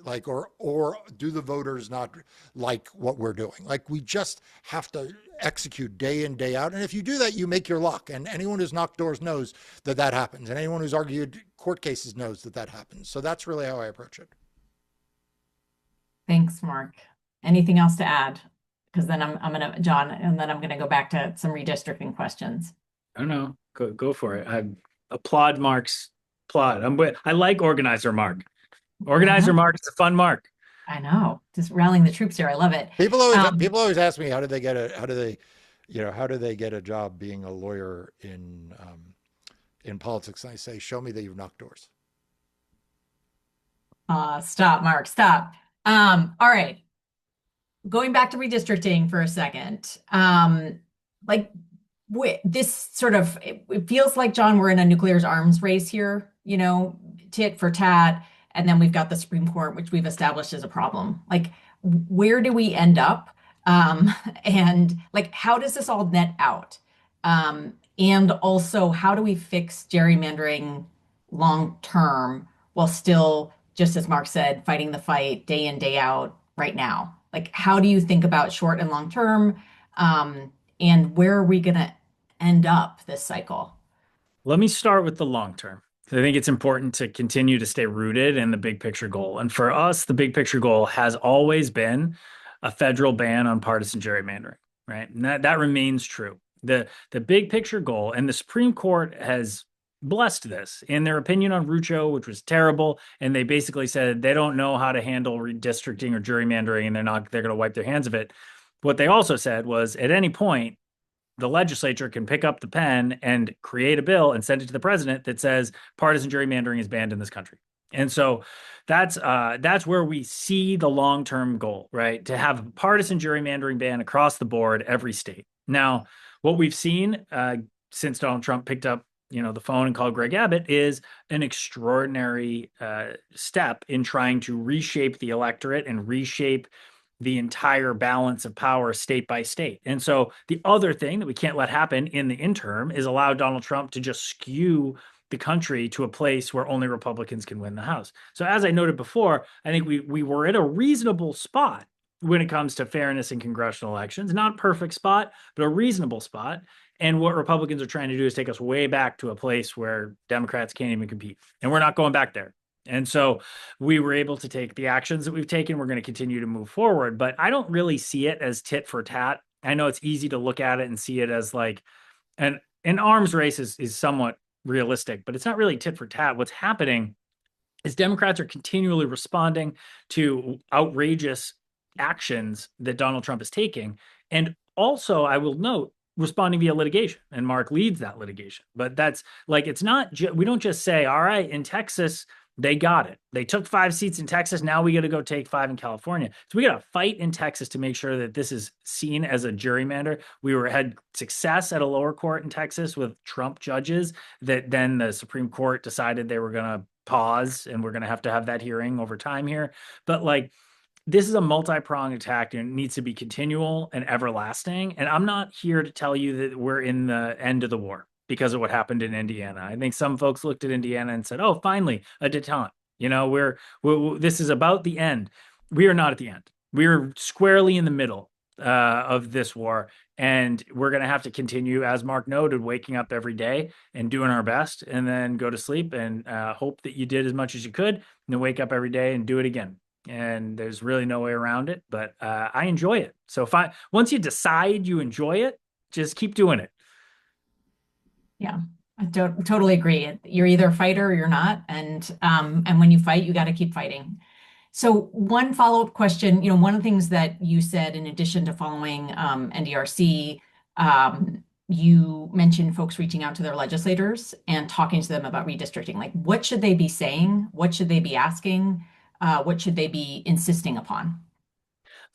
Or do the voters not like what we're doing? We just have to execute day in, day out. And if you do that, you make your luck. And anyone who's knocked doors knows that that happens. And anyone who's argued court cases knows that that happens. So that's really how I approach it. Thanks, Mark. Anything else to add? Because then I'm gonna, John, and then I'm gonna go back to some redistricting questions. I don't know. Go for it. I applaud Mark's plot. I like organizer Mark. Organizer Mark is a fun Mark. I know. Just rallying the troops here. I love it. People always ask me how do they get a job being a lawyer in politics? And I say, show me that you've knocked doors. Stop, Mark. Stop. All right. Going back to redistricting for a second. This sort of, it feels like, John, we're in a nuclear arms race here, tit for tat. And then we've got the Supreme Court, which we've established as a problem. Where do we end up? And how does this all net out? And also, how do we fix gerrymandering long term while still, just as Mark said, fighting the fight day in, day out right now? How do you think about short and long term? And where are we going to end up this cycle? Let me start with the long term. I think it's important to continue to stay rooted in the big picture goal. And for us, the big picture goal has always been a federal ban on partisan gerrymandering, right? And that remains true. The big picture goal, and the Supreme Court has blessed this in their opinion on Rucho, which was terrible. And they basically said they don't know how to handle redistricting or gerrymandering, and they're going to wipe their hands of it. What they also said was, at any point, the legislature can pick up the pen and create a bill and send it to the president that says partisan gerrymandering is banned in this country. And so that's where we see the long-term goal, right? To have a partisan gerrymandering ban across the board, every state. Now, what we've seen since Donald Trump picked up the phone and called Greg Abbott is an extraordinary step in trying to reshape the electorate and reshape the entire balance of power state by state. And so the other thing that we can't let happen in the interim is allow Donald Trump to just skew the country to a place where only Republicans can win the House. So as I noted before, I think we were at a reasonable spot when it comes to fairness in congressional elections. Not a perfect spot, but a reasonable spot. And what Republicans are trying to do is take us way back to a place where Democrats can't even compete. And we're not going back there. And so we were able to take the actions that we've taken. We're going to continue to move forward, but I don't really see it as tit for tat. I know it's easy to look at it and see it as an arms race is somewhat realistic, but it's not really tit for tat. What's happening is Democrats are continually responding to outrageous actions that Donald Trump is taking. And also, I will note, responding via litigation, and Mark leads that litigation. But that's it's not, we don't just say, all right, in Texas, they got it. They took 5 seats in Texas. Now we got to go take 5 in California. So we got to fight in Texas to make sure that this is seen as a gerrymander. We had success at a lower court in Texas with Trump judges that then the Supreme Court decided they were going to pause, and we're going to have that hearing over time here. But this is a multi-pronged attack, and it needs to be continual and everlasting. And I'm not here to tell you that we're in the end of the war because of what happened in Indiana. I think some folks looked at Indiana and said, "Oh, finally, a detente." This is about the end. We are not at the end. We're squarely in the middle of this war, and we're going to have to continue, as Mark noted, waking up every day and doing our best, and then go to sleep and hope that you did as much as you could, and then wake up every day and do it again. And there's really no way around it, but I enjoy it. So once you decide you enjoy it, just keep doing it. Yeah, I totally agree. You're either a fighter or you're not. And when you fight, you got to keep fighting. So one follow-up question, one of the things that you said, in addition to following NDRC, you mentioned folks reaching out to their legislators and talking to them about redistricting. Like, what should they be saying? What should they be asking? What should they be insisting upon?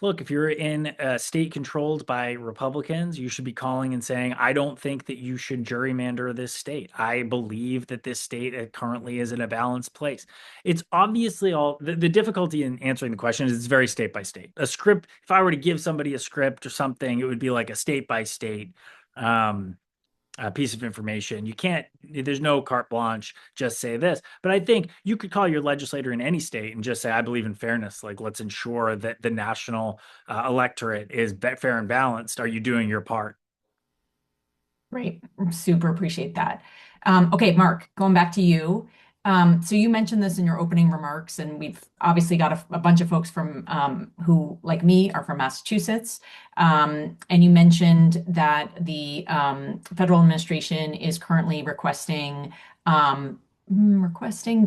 Look, if you're in a state controlled by Republicans, you should be calling and saying, I don't think that you should gerrymander this state. I believe that this state currently is in a balanced place. It's obviously all the difficulty in answering the question is it's very state by state. A script, if I were to give somebody a script or something, it would be like a state by state. Piece of information. You can't, there's no carte blanche, just say this. But I think you could call your legislator in any state and just say, I believe in fairness. Like, let's ensure that the national electorate is fair and balanced. Are you doing your part? Great. Super appreciate that. Okay, Marc, going back to you. So you mentioned this in your opening remarks, and we've obviously got a bunch of folks from who, like me, are from Massachusetts. And you mentioned that the federal administration is currently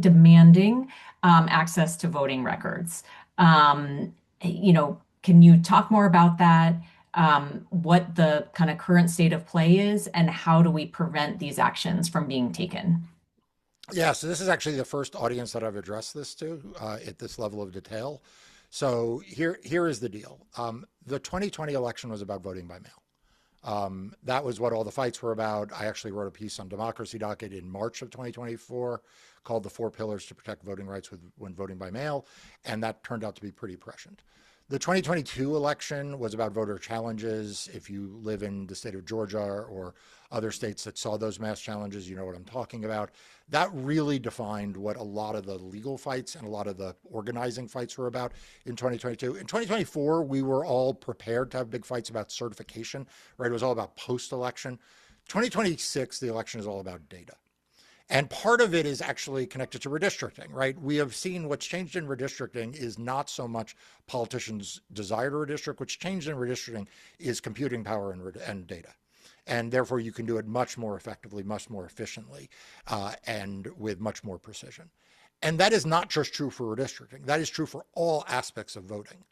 demanding access to voting records. Can you talk more about that? What the kind of current state of play is, and how do we prevent these actions from being taken? Yeah, so this is actually the first audience that I've addressed this to at this level of detail. So here is the deal. The 2020 election was about voting by mail. That was what all the fights were about. I actually wrote a piece on Democracy Docket in March of 2024 called The Four Pillars to Protect Voting Rights when Voting by Mail, and that turned out to be pretty prescient. The 2022 election was about voter challenges. If you live in the state of Georgia or other states that saw those mass challenges, you know what I'm talking about. That really defined what a lot of the legal fights and a lot of the organizing fights were about in 2022. In 2024, we were all prepared to have big fights about certification, right? It was all about post-election. 2026, the election is all about data. And part of it is actually connected to redistricting, right? We have seen what's changed in redistricting is not so much politicians' desire to redistrict. What's changed in redistricting is computing power and data. And therefore, you can do it much more effectively, much more efficiently, and with much more precision. And that is not just true for redistricting. That is true for all aspects of voting.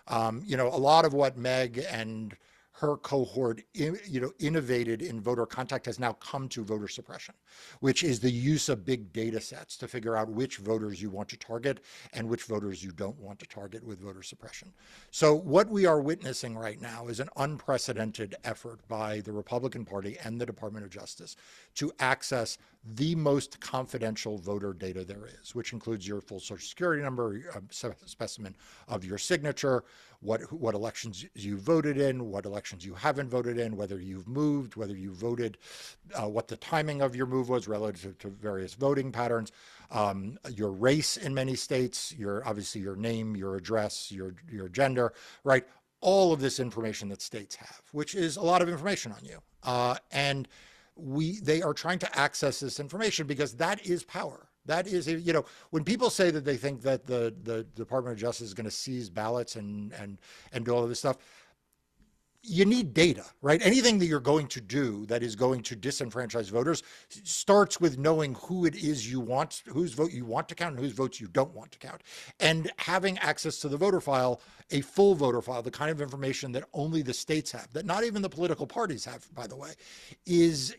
A lot of what Meg and her cohort, innovated in voter contact has now come to voter suppression, which is the use of big data sets to figure out which voters you want to target and which voters you don't want to target with voter suppression. So what we are witnessing right now is an unprecedented effort by the Republican Party and the Department of Justice to access the most confidential voter data there is, which includes your full Social Security number, a specimen of your signature, what elections you voted in, what elections you haven't voted in, whether you've moved, whether you voted, what the timing of your move was relative to various voting patterns, your race in many states, obviously your name, your address, your gender, right? All of this information that states have, which is a lot of information on you. And they are trying to access this information because that is power. That is, when people say that they think that the Department of Justice is going to seize ballots and do all of this stuff, you need data, right? Anything that you're going to do that is going to disenfranchise voters starts with knowing who it is whose vote you want to count and whose votes you don't want to count. And having access to the voter file, a full voter file, the kind of information that only the states have, that not even the political parties have, by the way, is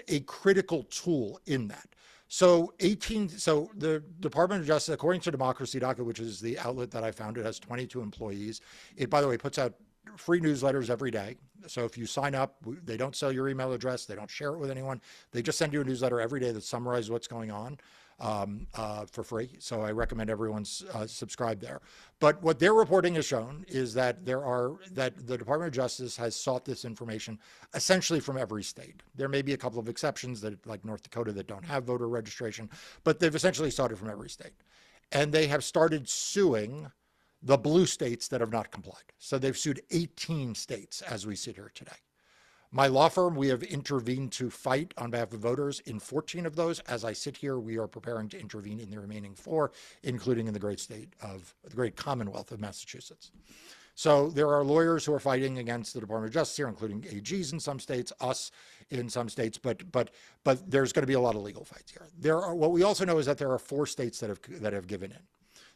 a critical tool in that. So the Department of Justice, according to Democracy Docket, which is the outlet that I founded, has 22 employees. It, by the way, puts out free newsletters every day. So if you sign up, they don't sell your email address. They don't share it with anyone. They just send you a newsletter every day that summarizes what's going on for free. So I recommend everyone subscribe there. But what their reporting has shown is that that the Department of Justice has sought this information essentially from every state. There may be a couple of exceptions like North Dakota that don't have voter registration, but they've essentially sought it from every state. And they have started suing the blue states that have not complied. So they've sued 18 states as we sit here today. My law firm, we have intervened to fight on behalf of voters in 14 of those. As I sit here, we are preparing to intervene in the remaining 4, including in the great Commonwealth of Massachusetts. So there are lawyers who are fighting against the Department of Justice here, including AGs in some states, us in some states, but there's going to be a lot of legal fights here. What we also know is that there are 4 states that have given in.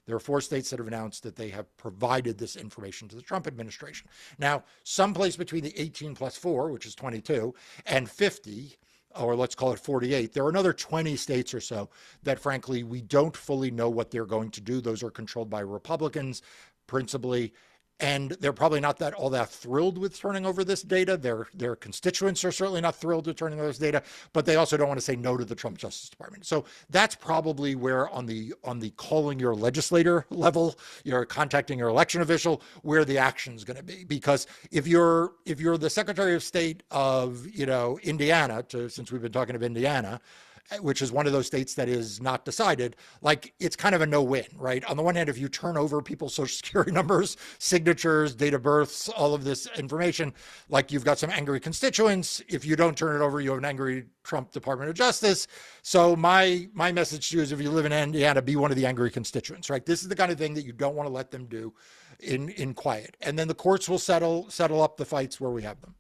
There are 4 states that have announced that they have provided this information to the Trump administration. Now, someplace between the 18 plus 4, which is 22, and 50, or let's call it 48, there are another 20 states or so that, frankly, we don't fully know what they're going to do. Those are controlled by Republicans, principally. And they're probably not all that thrilled with turning over this data. Their constituents are certainly not thrilled with turning over this data, but they also don't want to say no to the Trump Justice Department. So that's probably where on the calling your legislator level, you're contacting your election official, where the action is going to be. Because if you're the Secretary of State of Indiana, since we've been talking of Indiana, which is one of those states that is not decided, like it's kind of a no-win, right? On the one hand, if you turn over people's social security numbers, signatures, date of births, all of this information, like you've got some angry constituents. If you don't turn it over, you have an angry Trump Department of Justice. So my message to you is, if you live in Indiana, be one of the angry constituents, right? This is the kind of thing that you don't want to let them do in quiet. And then the courts will settle up the fights where we have them.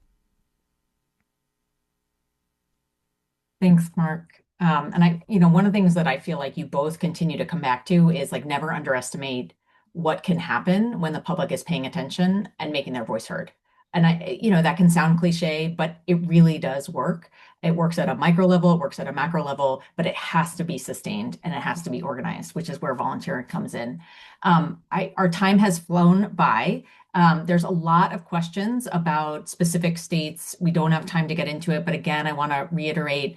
Thanks, Mark. And one of the things that I feel like you both continue to come back to is like never underestimate what can happen when the public is paying attention and making their voice heard. And that can sound cliche, but it really does work. It works at a micro level, it works at a macro level, but it has to be sustained and it has to be organized, which is where volunteering comes in. Our time has flown by. There's a lot of questions about specific states. We don't have time to get into it, but again, I want to reiterate,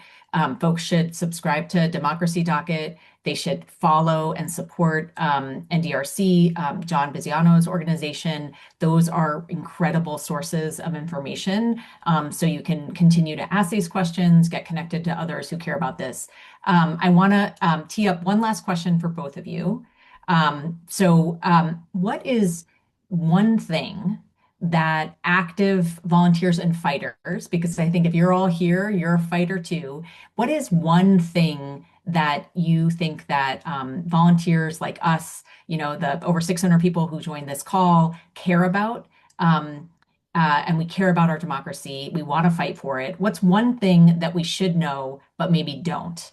folks should subscribe to Democracy Docket. They should follow and support NDRC, John Bisognano's organization. Those are incredible sources of information. So you can continue to ask these questions, get connected to others who care about this. I want to tee up one last question for both of you. What is one thing that active volunteers and fighters, because I think if you're all here, you're a fighter too, what is one thing that you think that volunteers like us, the over 600 people who joined this call, care about? And we care about our democracy. We want to fight for it. What's one thing that we should know, but maybe don't?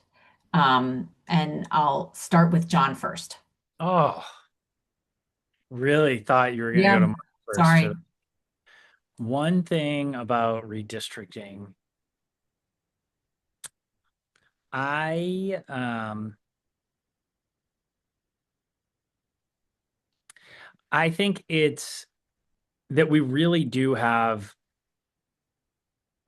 And I'll start with John first. Oh, really thought you were going to go Yeah, to Mark first. sorry. One thing about redistricting, I think it's that we really do have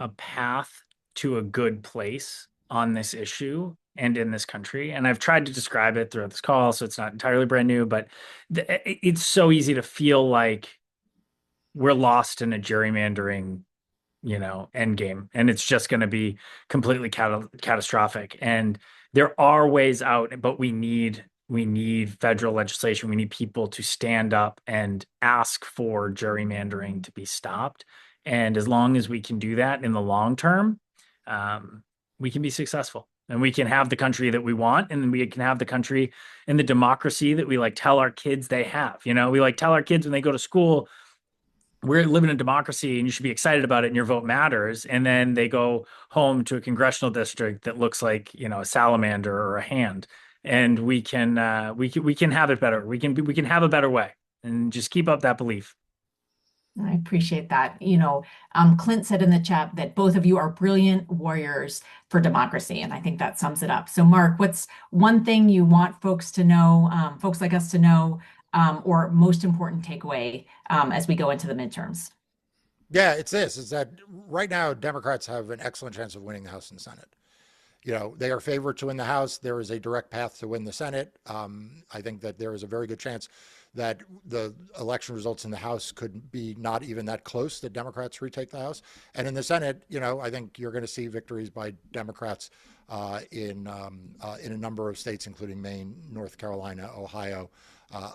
a path to a good place on this issue and in this country. And I've tried to describe it throughout this call, so it's not entirely brand new, but it's so easy to feel like we're lost in a gerrymandering, end game, and it's just going to be completely catastrophic. And there are ways out, but we need federal legislation. We need people to stand up and ask for gerrymandering to be stopped. And as long as we can do that in the long term, we can be successful, and we can have the country that we want, and we can have the country and the democracy that we tell our kids they have. We tell our kids when they go to school, we're living in a democracy and you should be excited about it and your vote matters. And then they go home to a congressional district that looks like, a salamander or a hand. And we can have it better. We can have a better way, and just keep up that belief. I appreciate that. Clint said in the chat that both of you are brilliant warriors for democracy, and I think that sums it up. So, Mark, what's one thing you want folks to know, folks like us to know, or most important takeaway as we go into the midterms? Yeah, it's that right now Democrats have an excellent chance of winning the House and the Senate. They are favored to win the House. There is a direct path to win the Senate. I think that there is a very good chance that the election results in the House could be not even that close, that Democrats retake the House. And in the Senate, I think you're going to see victories by Democrats in a number of states, including Maine, North Carolina, Ohio,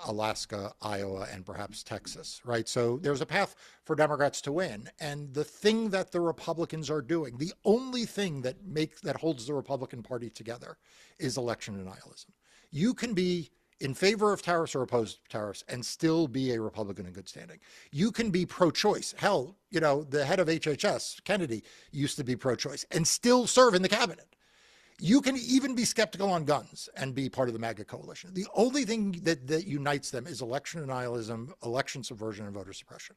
Alaska, Iowa, and perhaps Texas, right? So there's a path for Democrats to win. And the thing that the Republicans are doing, the only thing that holds the Republican Party together, is election denialism. You can be in favor of tariffs or opposed to tariffs and still be a Republican in good standing. You can be pro-choice. Hell, the head of HHS, Kennedy, used to be pro-choice and still serve in the cabinet. You can even be skeptical on guns and be part of the MAGA coalition. The only thing that unites them is election denialism, election subversion, and voter suppression.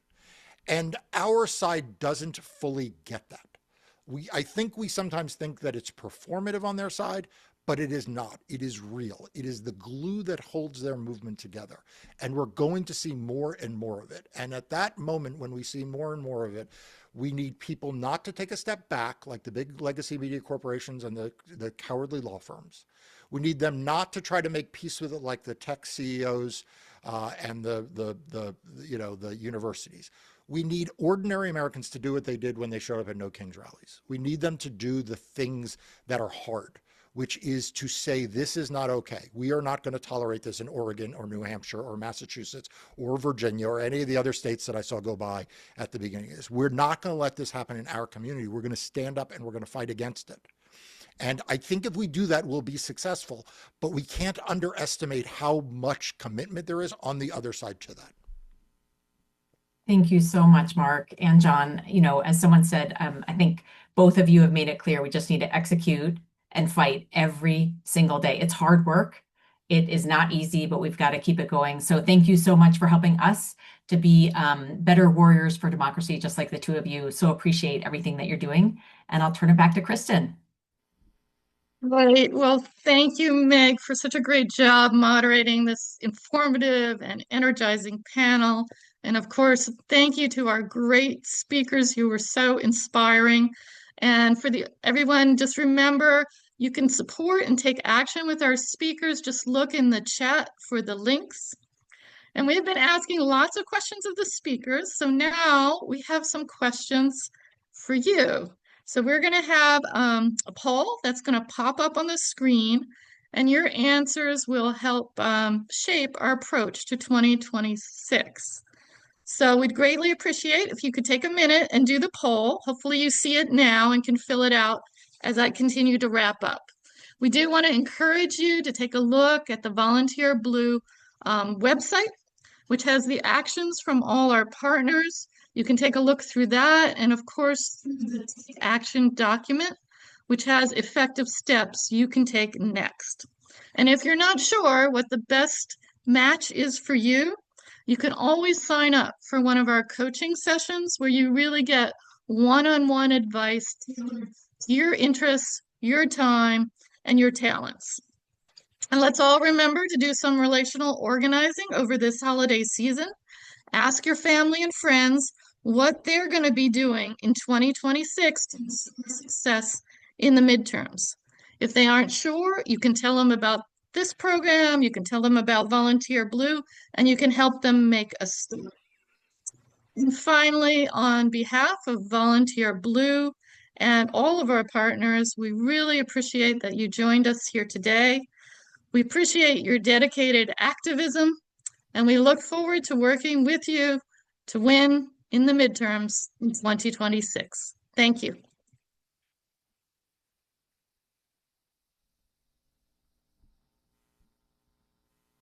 And our side doesn't fully get that. I think we sometimes think that it's performative on their side, but it is not. It is real. It is the glue that holds their movement together. And we're going to see more and more of it. And at that moment, when we see more and more of it, we need people not to take a step back, like the big legacy media corporations and the cowardly law firms. We need them not to try to make peace with it, like the tech CEOs and the universities. We need ordinary Americans to do what they did when they showed up at No Kings rallies. We need them to do the things that are hard, which is to say, this is not okay. We are not going to tolerate this in Oregon or New Hampshire or Massachusetts or Virginia or any of the other states that I saw go by at the beginning of this. We're not going to let this happen in our community. We're going to stand up and we're going to fight against it. And I think if we do that, we'll be successful, but we can't underestimate how much commitment there is on the other side to that. Thank you so much, Mark and John. You know, as someone said, I think both of you have made it clear we just need to execute and fight every single day. It's hard work. It is not easy, but we've got to keep it going. So thank you so much for helping us to be better warriors for democracy, just like the two of you. So appreciate everything that you're doing. And I'll turn it back to Kristen. Right. Well, thank you, Meg, for such a great job moderating this informative and energizing panel. And of course, thank you to our great speakers who were so inspiring. And for everyone, just remember, you can support and take action with our speakers. Just look in the chat for the links. And we've been asking lots of questions of the speakers. So now we have some questions for you. So we're going to have a poll that's going to pop up on the screen, and your answers will help shape our approach to 2026. So we'd greatly appreciate if you could take a minute and do the poll. Hopefully you see it now and can fill it out as I continue to wrap up. We do want to encourage you to take a look at the Volunteer Blue website, which has the actions from all our partners. You can take a look through that, and of course, the action document, which has effective steps you can take next. And if you're not sure what the best match is for you, you can always sign up for one of our coaching sessions where you really get one-on-one advice to your interests, your time, and your talents. And let's all remember to do some relational organizing over this holiday season. Ask your family and friends what they're going to be doing in 2026 to success in the midterms. If they aren't sure, you can tell them about this program, you can tell them about Volunteer Blue, and you can help them make a start. And finally, on behalf of Volunteer Blue and all of our partners, we really appreciate that you joined us here today. We appreciate your dedicated activism, and we look forward to working with you to win in the midterms in 2026. Thank you.